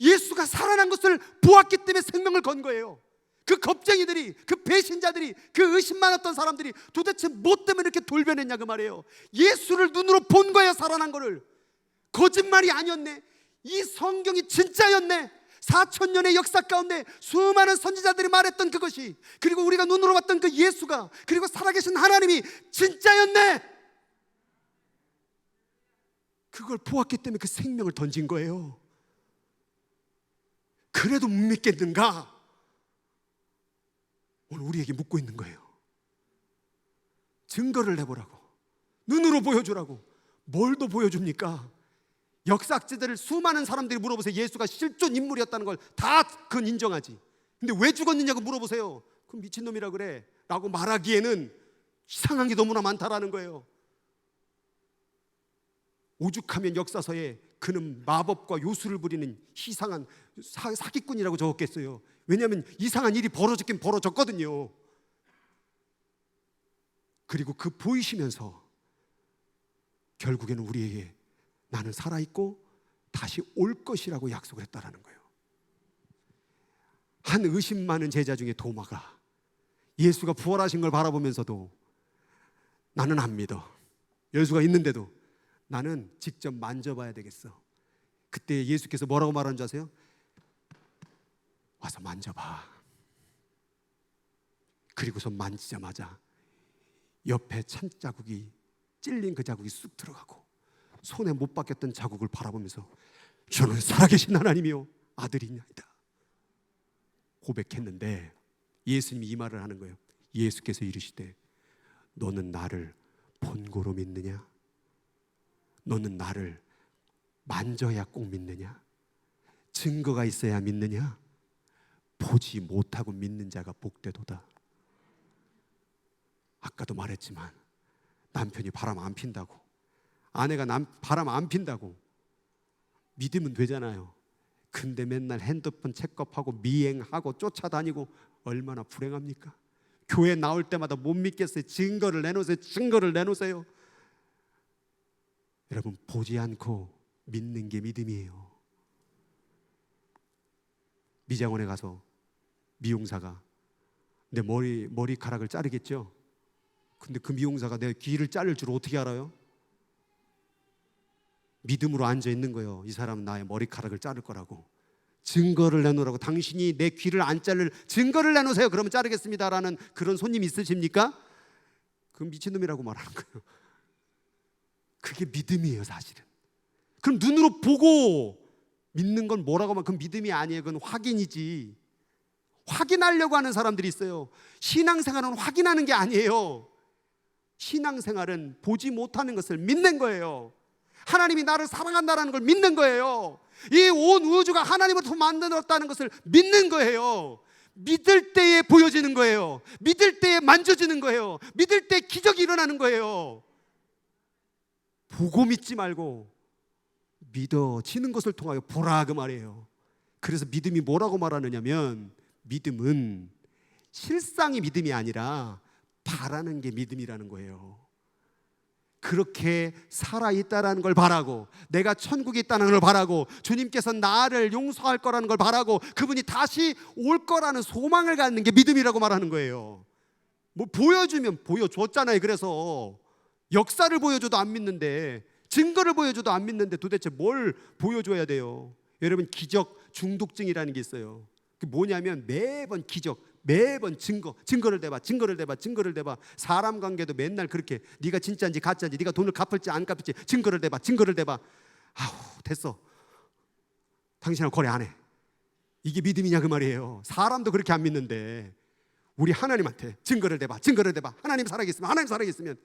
예수가 살아난 것을 보았기 때문에 생명을 건 거예요. 그 겁쟁이들이, 그 배신자들이, 그 의심 많았던 사람들이 도대체 뭐 때문에 이렇게 돌변했냐 그 말이에요. 예수를 눈으로 본 거예요. 살아난 거를. 거짓말이 아니었네. 이 성경이 진짜였네. 4000년의 역사 가운데 수많은 선지자들이 말했던 그것이, 그리고 우리가 눈으로 봤던 그 예수가, 그리고 살아계신 하나님이 진짜였네. 그걸 보았기 때문에 그 생명을 던진 거예요. 그래도 못 믿겠는가? 오늘 우리에게 묻고 있는 거예요. 증거를 내보라고, 눈으로 보여주라고. 뭘 더 보여줍니까? 역사학자들을 수많은 사람들이 물어보세요. 예수가 실존 인물이었다는 걸 다 그건 인정하지. 근데 왜 죽었느냐고 물어보세요. 그럼 미친놈이라 그래 라고 말하기에는 이상한 게 너무나 많다라는 거예요. 오죽하면 역사서에 그는 마법과 요술을 부리는 이상한 사기꾼이라고 적었겠어요. 왜냐하면 이상한 일이 벌어졌긴 벌어졌거든요. 그리고 그 보이시면서 결국에는 우리에게 나는 살아있고 다시 올 것이라고 약속을 했다라는 거예요. 한 의심 많은 제자 중에 도마가 예수가 부활하신 걸 바라보면서도 나는 안 믿어. 예수가 있는데도 나는 직접 만져봐야 되겠어. 그때 예수께서 뭐라고 말하는 줄 아세요? 와서 만져봐. 그리고서 만지자마자 옆에 찬 자국이, 찔린 그 자국이 쑥 들어가고 손에 못 박혔던 자국을 바라보면서 저는 살아계신 하나님이요 아들이냐이다 고백했는데, 예수님이 이 말을 하는 거예요. 예수께서 이르시되 너는 나를 본고로 믿느냐? 너는 나를 만져야 꼭 믿느냐? 증거가 있어야 믿느냐? 보지 못하고 믿는 자가 복되도다. 아까도 말했지만 남편이 바람 안 핀다고, 아내가 바람 안 핀다고 믿으면 되잖아요. 근데 맨날 핸드폰 체크업하고 미행하고 쫓아다니고 얼마나 불행합니까? 교회 나올 때마다 못 믿겠어요. 증거를 내놓으세요. 증거를 내놓으세요. 여러분, 보지 않고 믿는 게 믿음이에요. 미장원에 가서 미용사가 내 머리카락을 자르겠죠. 근데 그 미용사가 내 귀를 자를 줄 어떻게 알아요? 믿음으로 앉아 있는 거예요. 이 사람은 나의 머리카락을 자를 거라고. 증거를 내놓으라고. 당신이 내 귀를 안 자를 증거를 내놓으세요. 그러면 자르겠습니다라는 그런 손님 있으십니까? 그건 미친놈이라고 말하는 거예요. 그게 믿음이에요, 사실은. 그럼 눈으로 보고 믿는 건 뭐라고 하면 그건 믿음이 아니에요. 그건 확인이지. 확인하려고 하는 사람들이 있어요. 신앙생활은 확인하는 게 아니에요. 신앙생활은 보지 못하는 것을 믿는 거예요. 하나님이 나를 사랑한다는 걸 믿는 거예요. 이 온 우주가 하나님으로부터 만들었다는 것을 믿는 거예요. 믿을 때에 보여지는 거예요. 믿을 때에 만져지는 거예요. 믿을 때 기적이 일어나는 거예요. 보고 믿지 말고 믿어지는 것을 통하여 보라 그 말이에요. 그래서 믿음이 뭐라고 말하느냐면, 믿음은 실상이 믿음이 아니라 바라는 게 믿음이라는 거예요. 그렇게 살아있다라는 걸 바라고, 내가 천국에 있다는 걸 바라고, 주님께서 나를 용서할 거라는 걸 바라고, 그분이 다시 올 거라는 소망을 갖는 게 믿음이라고 말하는 거예요. 뭐 보여주면 보여줬잖아요. 그래서 역사를 보여줘도 안 믿는데, 증거를 보여줘도 안 믿는데 도대체 뭘 보여줘야 돼요? 여러분, 기적 중독증이라는 게 있어요. 그게 뭐냐면 매번 기적, 매번 증거를 대봐, 증거를 대봐, 증거를 대봐. 사람 관계도 맨날 그렇게 네가 진짜인지 가짜인지, 네가 돈을 갚을지 안 갚을지 증거를 대봐, 증거를 대봐. 아우, 됐어. 당신하고 거래 안 해. 이게 믿음이냐 그 말이에요. 사람도 그렇게 안 믿는데 우리 하나님한테 증거를 대봐, 증거를 대봐. 하나님 살아계시면, 하나님 살아계시면.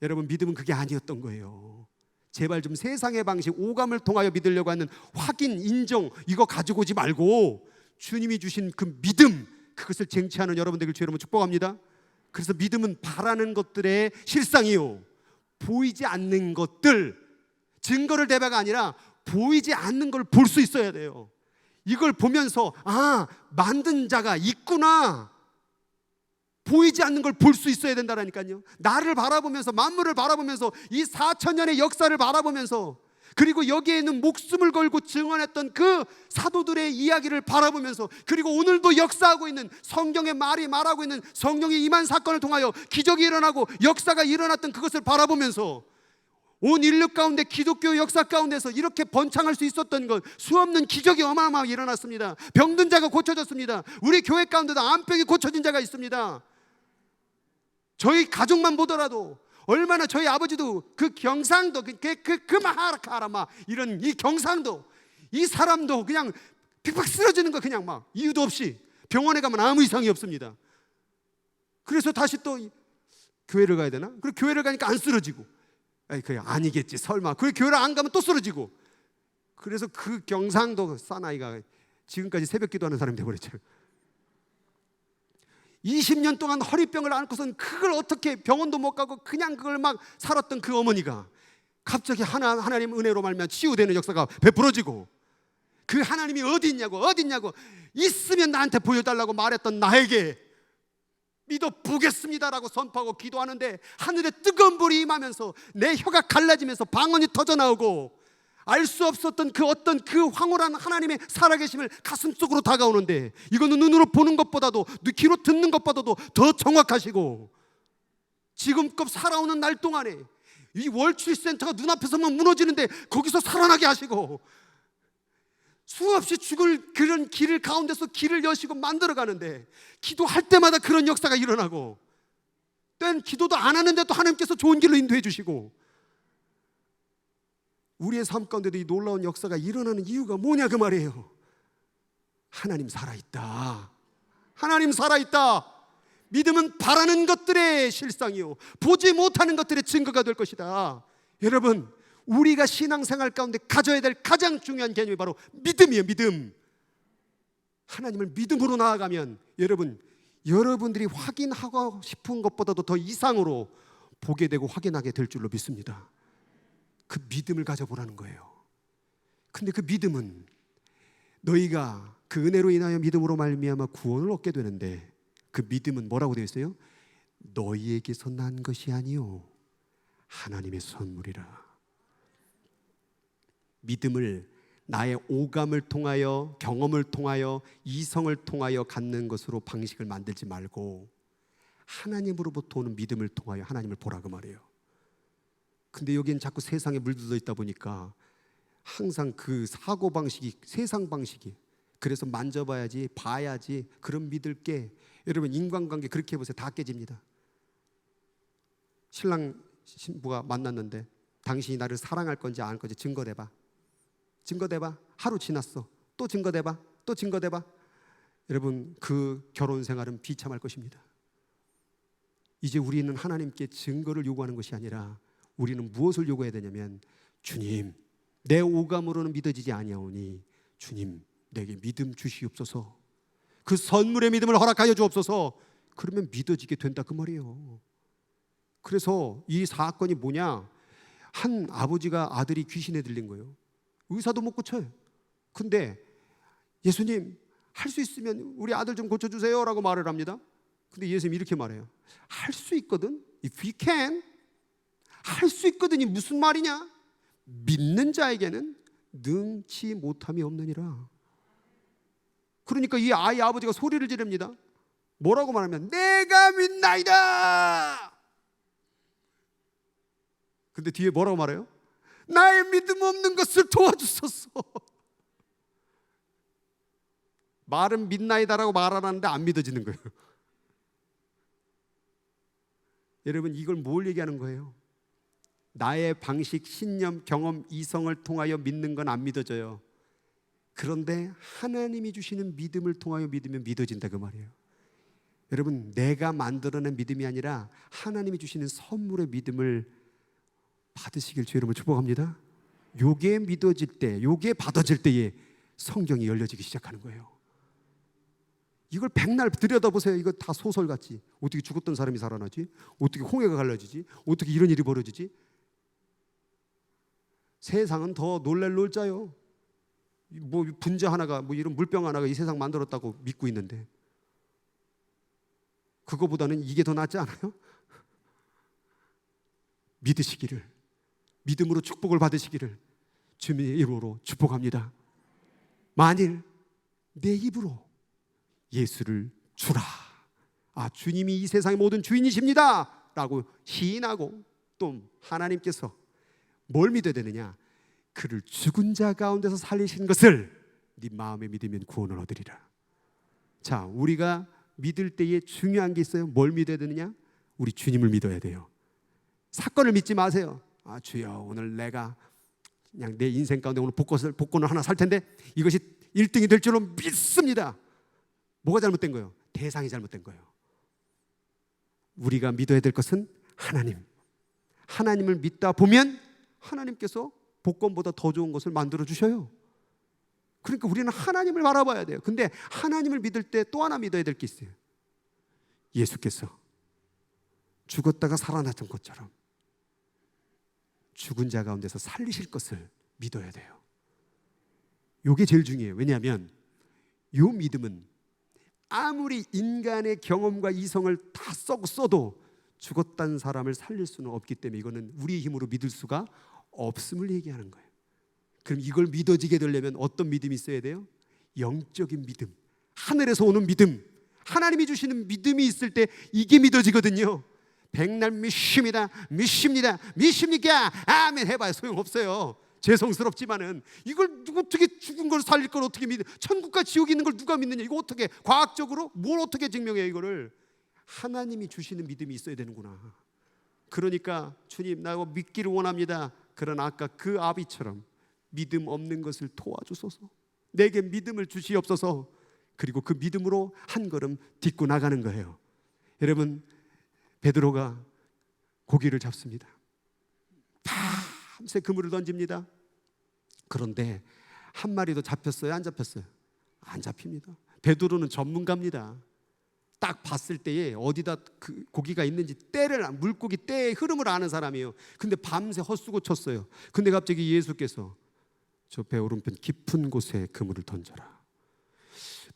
여러분, 믿음은 그게 아니었던 거예요. 제발 좀 세상의 방식, 오감을 통하여 믿으려고 하는 확인, 인정, 이거 가지고 오지 말고 주님이 주신 그 믿음, 그것을 쟁취하는 여러분 되길 주의 이름으로 축복합니다. 그래서 믿음은 바라는 것들의 실상이요, 보이지 않는 것들, 증거를 대봐가 아니라 보이지 않는 걸 볼 수 있어야 돼요. 이걸 보면서 아, 만든 자가 있구나, 보이지 않는 걸 볼 수 있어야 된다라니까요. 나를 바라보면서, 만물을 바라보면서, 이 4,000년의 역사를 바라보면서, 그리고 여기에 있는 목숨을 걸고 증언했던 그 사도들의 이야기를 바라보면서, 그리고 오늘도 역사하고 있는 성경의 말이 말하고 있는 성령이 임한 사건을 통하여 기적이 일어나고 역사가 일어났던 그것을 바라보면서 온 인류 가운데, 기독교 역사 가운데서 이렇게 번창할 수 있었던 것, 수없는 기적이 어마어마하게 일어났습니다. 병든 자가 고쳐졌습니다. 우리 교회 가운데도 암병이 고쳐진 자가 있습니다. 저희 가족만 보더라도 얼마나, 저희 아버지도 그 경상도 그마하라카라마 이런 이 경상도, 이 사람도 그냥 픽픽 쓰러지는 거, 그냥 막 이유도 없이 병원에 가면 아무 이상이 없습니다. 그래서 다시 또 교회를 가야 되나? 그리고 교회를 가니까 안 쓰러지고, 그게 아니겠지 설마. 그 교회를 안 가면 또 쓰러지고. 그래서 그 경상도 사나이가 지금까지 새벽 기도하는 사람이 되어버렸죠. 20년 동안 허리병을 안고선 그걸 어떻게, 병원도 못 가고 그냥 그걸 막 살았던 그 어머니가 갑자기 하나님 은혜로 말미암아 치유되는 역사가 베풀어지고, 그 하나님이 어디 있냐고 있으면 나한테 보여달라고 말했던 나에게 믿어 보겠습니다라고 선포하고 기도하는데 하늘에 뜨거운 불이 임하면서 내 혀가 갈라지면서 방언이 터져나오고, 알 수 없었던 그 어떤 그 황홀한 하나님의 살아계심을 가슴속으로 다가오는데, 이거는 눈으로 보는 것보다도, 귀로 듣는 것보다도 더 정확하시고, 지금껏 살아오는 날 동안에 이 월트리센터가 눈앞에서만 무너지는데 거기서 살아나게 하시고, 수없이 죽을 그런 길을 가운데서 길을 여시고 만들어가는데, 기도할 때마다 그런 역사가 일어나고, 땐 기도도 안 하는데도 하나님께서 좋은 길로 인도해 주시고, 우리의 삶 가운데도 이 놀라운 역사가 일어나는 이유가 뭐냐 그 말이에요. 하나님 살아있다. 하나님 살아있다. 믿음은 바라는 것들의 실상이요, 보지 못하는 것들의 증거가 될 것이다. 여러분, 우리가 신앙생활 가운데 가져야 될 가장 중요한 개념이 바로 믿음이에요. 믿음. 하나님을 믿음으로 나아가면 여러분들이 확인하고 싶은 것보다도 더 이상으로 보게 되고 확인하게 될 줄로 믿습니다. 그 믿음을 가져보라는 거예요. 근데 그 믿음은 너희가 그 은혜로 인하여 믿음으로 말미암아 구원을 얻게 되는데, 그 믿음은 뭐라고 되어 있어요? 너희에게서 난 것이 아니요 하나님의 선물이라. 믿음을 나의 오감을 통하여, 경험을 통하여, 이성을 통하여 갖는 것으로 방식을 만들지 말고 하나님으로부터 오는 믿음을 통하여 하나님을 보라 그 말이에요. 근데 여기는 자꾸 세상에 물들어 있다 보니까 항상 그 사고방식이, 세상 방식이, 그래서 만져봐야지, 봐야지, 그럼 믿을게. 여러분, 인간관계 그렇게 해보세요. 다 깨집니다. 신랑 신부가 만났는데 당신이 나를 사랑할 건지 안 할 건지 증거대봐. 증거대봐. 하루 지났어. 또 증거대봐. 또 증거대봐. 여러분, 그 결혼 생활은 비참할 것입니다. 이제 우리는 하나님께 증거를 요구하는 것이 아니라 우리는 무엇을 요구해야 되냐면, 주님, 내 오감으로는 믿어지지 아니하오니 주님, 내게 믿음 주시옵소서. 그 선물의 믿음을 허락하여 주옵소서. 그러면 믿어지게 된다 그 말이에요. 그래서 이 사건이 뭐냐, 한 아버지가 아들이 귀신에 들린 거예요. 의사도 못 고쳐요. 근데 예수님, 할 수 있으면 우리 아들 좀 고쳐주세요 라고 말을 합니다. 근데 예수님이 이렇게 말해요. 할 수 있거든. If we can. 할 수 있거든이 무슨 말이냐? 믿는 자에게는 능치 못함이 없느니라. 그러니까 이 아이 아버지가 소리를 지릅니다. 뭐라고 말하면, 내가 믿나이다. 근데 뒤에 뭐라고 말해요? 나의 믿음 없는 것을 도와주소서. 말은 믿나이다라고 말하는데 안 믿어지는 거예요. 여러분, 이걸 뭘 얘기하는 거예요? 나의 방식, 신념, 경험, 이성을 통하여 믿는 건 안 믿어져요. 그런데 하나님이 주시는 믿음을 통하여 믿으면 믿어진다, 그 말이에요. 여러분, 내가 만들어낸 믿음이 아니라 하나님이 주시는 선물의 믿음을 받으시길 주 여러분을 축복합니다. 요게 믿어질 때, 요게 받아질 때에 성경이 열려지기 시작하는 거예요. 이걸 백날 들여다보세요. 이거 다 소설같이. 어떻게 죽었던 사람이 살아나지? 어떻게 홍해가 갈라지지? 어떻게 이런 일이 벌어지지? 세상은 더 놀랄 놀자요. 뭐 분자 하나가, 뭐 이런 물병 하나가 이 세상 만들었다고 믿고 있는데, 그거보다는 이게 더 낫지 않아요? 믿으시기를, 믿음으로 축복을 받으시기를 주님의 이름으로 축복합니다. 만일 내 입으로 예수를 주라, 주님이 이 세상의 모든 주인이십니다 라고 시인하고, 또 하나님께서 뭘 믿어야 되느냐? 그를 죽은 자 가운데서 살리신 것을 네 마음에 믿으면 구원을 얻으리라. 자, 우리가 믿을 때에 중요한 게 있어요. 뭘 믿어야 되느냐? 우리 주님을 믿어야 돼요. 사건을 믿지 마세요. 주여, 오늘 내가 그냥 내 인생 가운데 오늘 복권을 하나 살 텐데 이것이 1등이 될 줄로 믿습니다. 뭐가 잘못된 거예요? 대상이 잘못된 거예요. 우리가 믿어야 될 것은 하나님. 하나님을 믿다 보면 하나님께서 복권보다 더 좋은 것을 만들어 주셔요. 그러니까 우리는 하나님을 바라봐야 돼요. 근데 하나님을 믿을 때 또 하나 믿어야 될 게 있어요. 예수께서 죽었다가 살아났던 것처럼 죽은 자 가운데서 살리실 것을 믿어야 돼요. 이게 제일 중요해요. 왜냐하면 이 믿음은 아무리 인간의 경험과 이성을 다 써도 죽었다는 사람을 살릴 수는 없기 때문에 이거는 우리의 힘으로 믿을 수가 없음을 얘기하는 거예요. 그럼 이걸 믿어지게 되려면 어떤 믿음이 있어야 돼요? 영적인 믿음, 하늘에서 오는 믿음, 하나님이 주시는 믿음이 있을 때 이게 믿어지거든요. 백날 믿습니다, 믿습니다, 믿습니까? 아멘 해봐야 소용없어요. 죄송스럽지만은 이걸 어떻게 죽은 걸 살릴 걸 어떻게 믿어? 천국과 지옥이 있는 걸 누가 믿느냐? 이거 어떻게 과학적으로 뭘 어떻게 증명해요? 이거를 하나님이 주시는 믿음이 있어야 되는구나. 그러니까 주님, 나 믿기를 원합니다. 그러나 아까 그 아비처럼 믿음 없는 것을 도와주소서. 내게 믿음을 주시옵소서. 그리고 그 믿음으로 한 걸음 딛고 나가는 거예요. 여러분, 베드로가 고기를 잡습니다. 밤새 그물을 던집니다. 그런데 한 마리도 잡혔어요? 안 잡혔어요? 안 잡힙니다. 베드로는 전문가입니다. 딱 봤을 때에 어디다 그 고기가 있는지 물고기 때의 흐름을 아는 사람이에요. 근데 밤새 헛수고 쳤어요. 근데 갑자기 예수께서 저 배 오른편 깊은 곳에 그물을 던져라.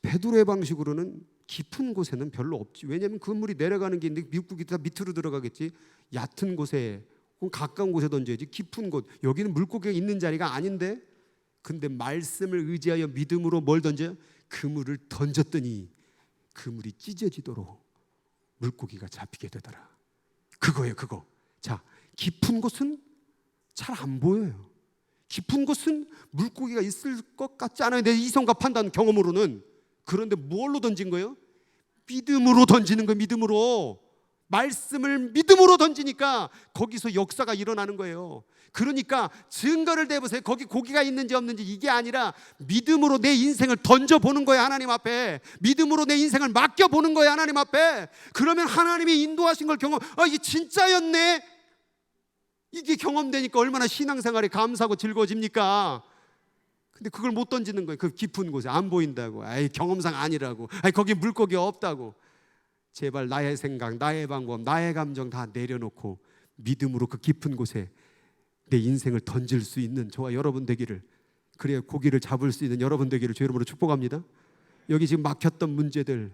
베드로의 방식으로는 깊은 곳에는 별로 없지. 왜냐하면 그물이 내려가는 게 있는데 물고기 다 밑으로 들어가겠지. 얕은 곳에, 가까운 곳에 던져야지. 깊은 곳, 여기는 물고기가 있는 자리가 아닌데. 근데 말씀을 의지하여 믿음으로 뭘 던져요? 그물을 던졌더니 그물이 찢어지도록 물고기가 잡히게 되더라. 그거예요, 그거. 자, 깊은 곳은 잘 안 보여요. 깊은 곳은 물고기가 있을 것 같지 않아요. 내 이성과 판단, 경험으로는. 그런데 뭘로 던진 거예요? 믿음으로 던지는 거예요. 믿음으로. 말씀을 믿음으로 던지니까 거기서 역사가 일어나는 거예요. 그러니까 증거를 대보세요. 거기 고기가 있는지 없는지 이게 아니라 믿음으로 내 인생을 던져보는 거예요. 하나님 앞에. 믿음으로 내 인생을 맡겨보는 거예요. 하나님 앞에. 그러면 하나님이 인도하신 걸 이게 진짜였네. 이게 경험되니까 얼마나 신앙생활이 감사하고 즐거워집니까? 근데 그걸 못 던지는 거예요. 그 깊은 곳에 안 보인다고. 경험상 아니라고. 거기 물고기 없다고. 제발 나의 생각, 나의 방법, 나의 감정 다 내려놓고 믿음으로 그 깊은 곳에 내 인생을 던질 수 있는 저와 여러분 되기를, 그래야 고기를 잡을 수 있는 여러분 되기를 주 이름으로 축복합니다. 여기 지금 막혔던 문제들,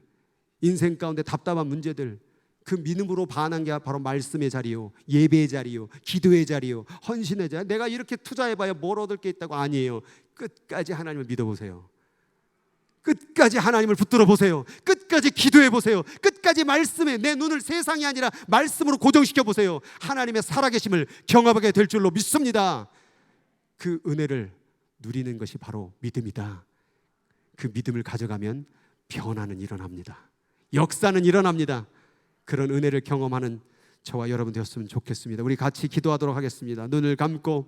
인생 가운데 답답한 문제들, 그 믿음으로 반한 게 바로 말씀의 자리요, 예배의 자리요, 기도의 자리요, 헌신의 자리. 내가 이렇게 투자해봐야 뭘 얻을 게 있다고? 아니에요. 끝까지 하나님을 믿어보세요. 끝까지 하나님을 붙들어 보세요. 끝까지 기도해 보세요. 끝까지 말씀에 내 눈을 세상이 아니라 말씀으로 고정시켜 보세요. 하나님의 살아계심을 경험하게 될 줄로 믿습니다. 그 은혜를 누리는 것이 바로 믿음이다. 그 믿음을 가져가면 변화는 일어납니다. 역사는 일어납니다. 그런 은혜를 경험하는 저와 여러분 되었으면 좋겠습니다. 우리 같이 기도하도록 하겠습니다. 눈을 감고,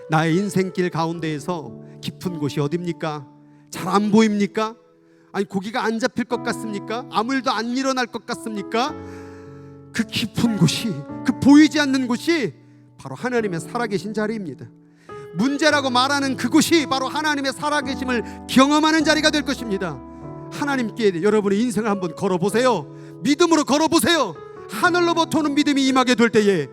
나의 인생길 가운데에서 깊은 곳이 어디입니까? 잘 안 보입니까? 아니, 고기가 안 잡힐 것 같습니까? 아무 일도 안 일어날 것 같습니까? 그 깊은 곳이, 그 보이지 않는 곳이 바로 하나님의 살아계신 자리입니다. 문제라고 말하는 그곳이 바로 하나님의 살아계심을 경험하는 자리가 될 것입니다. 하나님께 여러분의 인생을 한번 걸어보세요. 믿음으로 걸어보세요. 하늘로부터 오는 믿음이 임하게 될 때에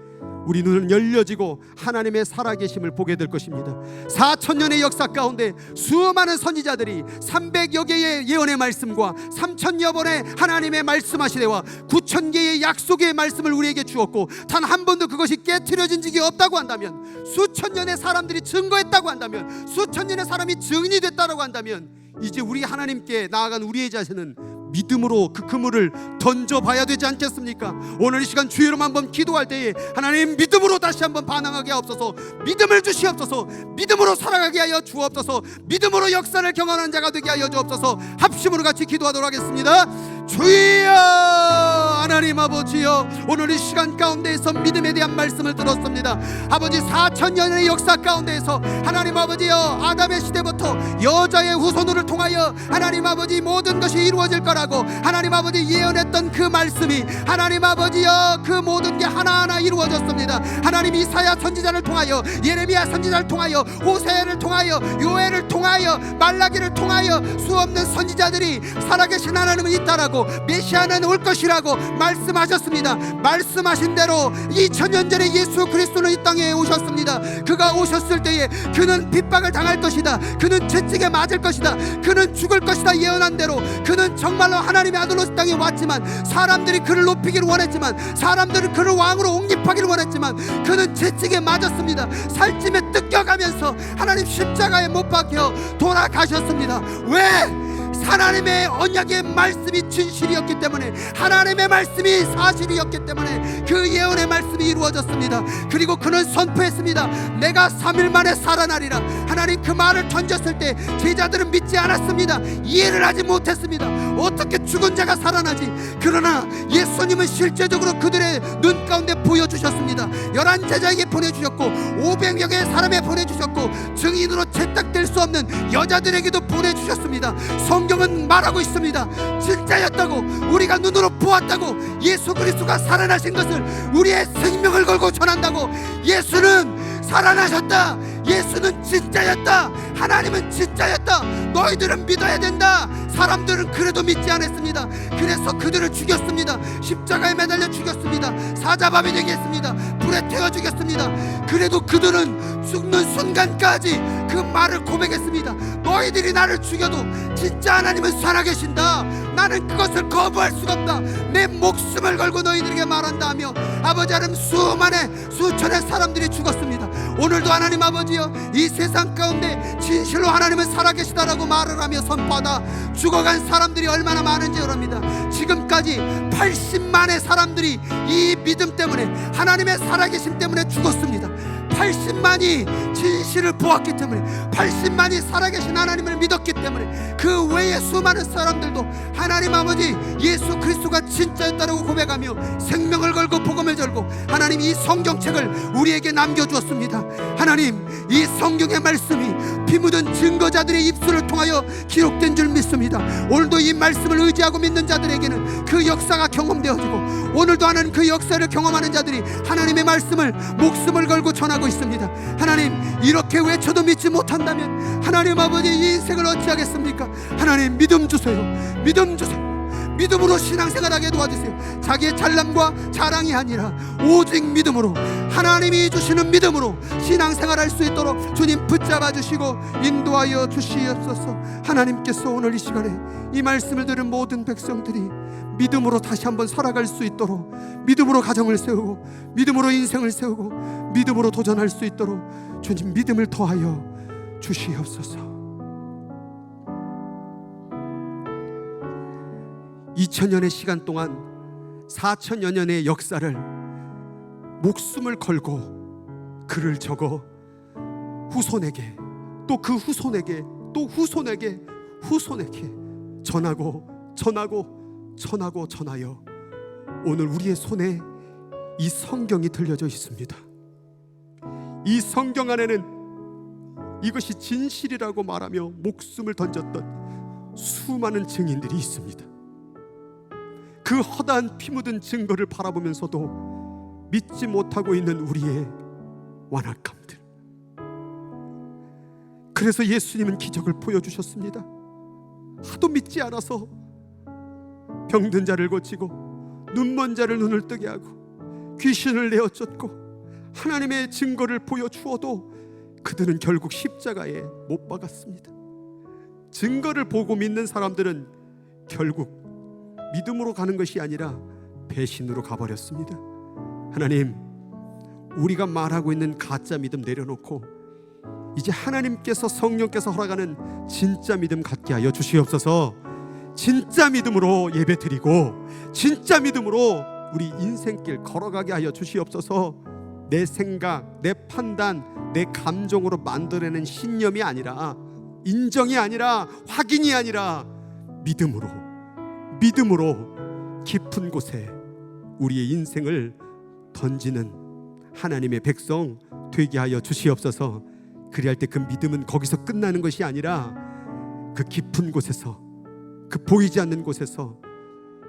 우리 눈은 열려지고 하나님의 살아계심을 보게 될 것입니다. 4,000년의 역사 가운데 수많은 선지자들이 300여 개의 예언의 말씀과 3,000여 번의 하나님의 말씀하시되와 9,000개의 약속의 말씀을 우리에게 주었고, 단 한 번도 그것이 깨트려진 적이 없다고 한다면, 수천 년의 사람들이 증거했다고 한다면, 수천 년의 사람이 증인이 됐다고 한다면, 이제 우리 하나님께 나아간 우리의 자세는 믿음으로 그 그물을 던져봐야 되지 않겠습니까? 오늘 이 시간 주의 이름 한번 기도할 때에 하나님, 믿음으로 다시 한번 반응하게 하옵소서. 믿음을 주시옵소서. 믿음으로 살아가게 하여 주옵소서. 믿음으로 역사를 경험하는 자가 되게 하여 주옵소서. 합심으로 같이 기도하도록 하겠습니다. 주여, 하나님 아버지여, 오늘 이 시간 가운데에서 믿음에 대한 말씀을 들었습니다. 아버지, 4,000년의 역사 가운데에서 하나님 아버지여, 아담의 시대부터 여자의 후손을 통하여 하나님 아버지 모든 것이 이루어질 거라고 하나님 아버지 예언했던 그 말씀이 하나님 아버지여, 그 모든 게 하나하나 이루어졌습니다. 하나님, 이사야 선지자를 통하여, 예레미야 선지자를 통하여, 호세를 통하여, 요엘을 통하여, 말라기를 통하여 수없는 선지자들이 살아계신 하나님은 있다라고, 메시아는 올 것이라고 말씀하셨습니다. 말씀하신 대로 2000년 전에 예수 그리스도는 이 땅에 오셨습니다. 그가 오셨을 때에 그는 핍박을 당할 것이다, 그는 채찍에 맞을 것이다, 그는 죽을 것이다 예언한 대로 그는 정말로 하나님의 아들로 이 땅에 왔지만, 사람들이 그를 높이기를 원했지만, 사람들은 그를 왕으로 옹립하기를 원했지만, 그는 채찍에 맞았습니다. 살찜에 뜯겨가면서 하나님 십자가에 못 박혀 돌아가셨습니다. 왜? 하나님의 언약의 말씀이 진실이었기 때문에, 하나님의 말씀이 사실이었기 때문에 그 예언의 말씀이 이루어졌습니다. 그리고 그는 선포했습니다. 내가 3일 만에 살아나리라. 하나님, 그 말을 던졌을 때 제자들은 믿지 않았습니다. 이해를 하지 못했습니다. 어떻게 죽은 자가 살아나지? 그러나 예수님은 실제적으로 그들의 눈 가운데 보여주셨습니다. 11제자에게 보내주셨고, 500여 개의 사람에 보내주셨고, 증인으로 채택될 수 없는 여자들에게도 보내주셨습니다. 성경은 말하고 있습니다. 진짜였다고, 우리가 눈으로 보았다고, 예수 그리스도가 살아나신 것을 우리의 생명을 걸고 전한다고. 예수는 살아나셨다. 예수는 진짜였다. 하나님은 진짜였다. 너희들은 믿어야 된다. 사람들은 그래도 믿지 않았습니다. 그래서 그들을 죽였습니다. 십자가에 매달려 죽였습니다. 사자밥이 되게 했습니다. 불에 태워 죽였습니다. 그래도 그들은 죽는 순간까지 그 말을 고백했습니다. 너희들이 나를 죽여도 진짜 하나님은 살아계신다. 나는 그것을 거부할 수가 없다. 내 목숨을 걸고 너희들에게 말한다 하며, 아버지 하나님, 수천의 사람들이 죽었습니다. 오늘도 하나님 아버지여, 이 세상 가운데 진실로 하나님은 살아계시다라고 말을 하며 선포하다 죽어간 사람들이 얼마나 많은지 여럽니다. 지금까지 80만의 사람들이 이 믿음 때문에, 하나님의 살아계심 때문에 죽었습니다. 80만이 진실을 보았기 때문에, 80만이 살아계신 하나님을 믿었기 때문에, 그 외에 수많은 사람들도 하나님 아버지 예수 그리스도가 진짜였다고 고백하며 생명을 걸고 복음을 전고 하나님 이 성경책을 우리에게 남겨주었습니다. 하나님, 이 성경의 말씀이 피 묻은 증거자들의 입술을 통하여 기록된 줄 믿습니다. 오늘도 이 말씀을 의지하고 믿는 자들에게는 그 역사가 경험되어지고, 오늘도 하나님 그 역사를 경험하는 자들이 하나님의 말씀을 목숨을 걸고 전하고 있습니다. 하나님, 이렇게 외쳐도 믿지 못한다면 하나님 아버지 이 인생을 어찌하겠습니까? 하나님, 믿음 주세요. 믿음 주세요. 믿음으로 신앙생활하게 도와주세요. 자기의 잘남과 자랑이 아니라 오직 믿음으로, 하나님이 주시는 믿음으로 신앙생활할 수 있도록 주님 붙잡아 주시고 인도하여 주시옵소서. 하나님께서 오늘 이 시간에 이 말씀을 들은 모든 백성들이 믿음으로 다시 한번 살아갈 수 있도록, 믿음으로 가정을 세우고, 믿음으로 인생을 세우고, 믿음으로 도전할 수 있도록 주님 믿음을 더하여 주시옵소서. 2000년의 시간 동안 4000여 년의 역사를 목숨을 걸고 글을 적어 후손에게, 또 그 후손에게, 또 후손에게, 후손에게 전하여 오늘 우리의 손에 이 성경이 들려져 있습니다. 이 성경 안에는 이것이 진실이라고 말하며 목숨을 던졌던 수많은 증인들이 있습니다. 그 허다한 피 묻은 증거를 바라보면서도 믿지 못하고 있는 우리의 완악함들. 그래서 예수님은 기적을 보여주셨습니다. 하도 믿지 않아서 병든 자를 고치고 눈먼 자를 눈을 뜨게 하고 귀신을 내어 쫓고 하나님의 증거를 보여주어도 그들은 결국 십자가에 못 박았습니다. 증거를 보고 믿는 사람들은 결국 믿음으로 가는 것이 아니라 배신으로 가버렸습니다. 하나님, 우리가 말하고 있는 가짜 믿음 내려놓고 이제 하나님께서 성령께서 허락하는 진짜 믿음 갖게 하여 주시옵소서. 진짜 믿음으로 예배드리고 진짜 믿음으로 우리 인생길 걸어가게 하여 주시옵소서. 내 생각, 내 판단, 내 감정으로 만들어낸 신념이 아니라, 인정이 아니라, 확인이 아니라 믿음으로 깊은 곳에 우리의 인생을 던지는 하나님의 백성 되게 하여 주시옵소서. 그리할 때 그 믿음은 거기서 끝나는 것이 아니라 그 깊은 곳에서, 그 보이지 않는 곳에서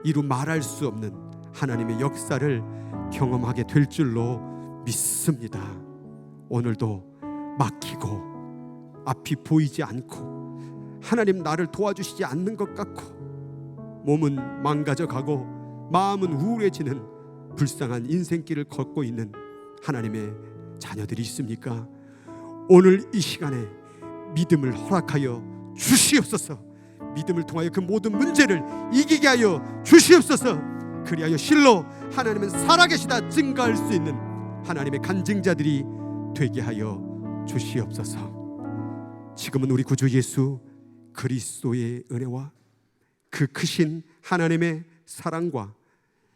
이루 말할 수 없는 하나님의 역사를 경험하게 될 줄로 믿습니다. 오늘도 막히고 앞이 보이지 않고 하나님 나를 도와주시지 않는 것 같고 몸은 망가져가고 마음은 우울해지는 불쌍한 인생길을 걷고 있는 하나님의 자녀들이 있습니까? 오늘 이 시간에 믿음을 허락하여 주시옵소서. 믿음을 통하여 그 모든 문제를 이기게 하여 주시옵소서. 그리하여 실로 하나님은 살아계시다 증거할 수 있는 하나님의 간증자들이 되게 하여 주시옵소서. 지금은 우리 구주 예수 그리스도의 은혜와 그 크신 하나님의 사랑과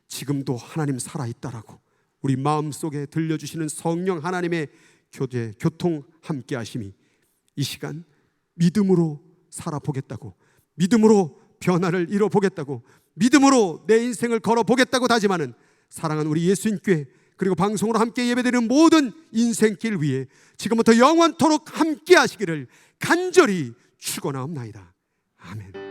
지금도 하나님 살아있다라고 우리 마음속에 들려주시는 성령 하나님의 교통 함께 하심이 이 시간 믿음으로 살아보겠다고, 믿음으로 변화를 이뤄보겠다고, 믿음으로 내 인생을 걸어보겠다고 다짐하는 사랑하는 우리 예수님께, 그리고 방송으로 함께 예배드리는 모든 인생길 위에 지금부터 영원토록 함께 하시기를 간절히 축원하옵나이다. 아멘.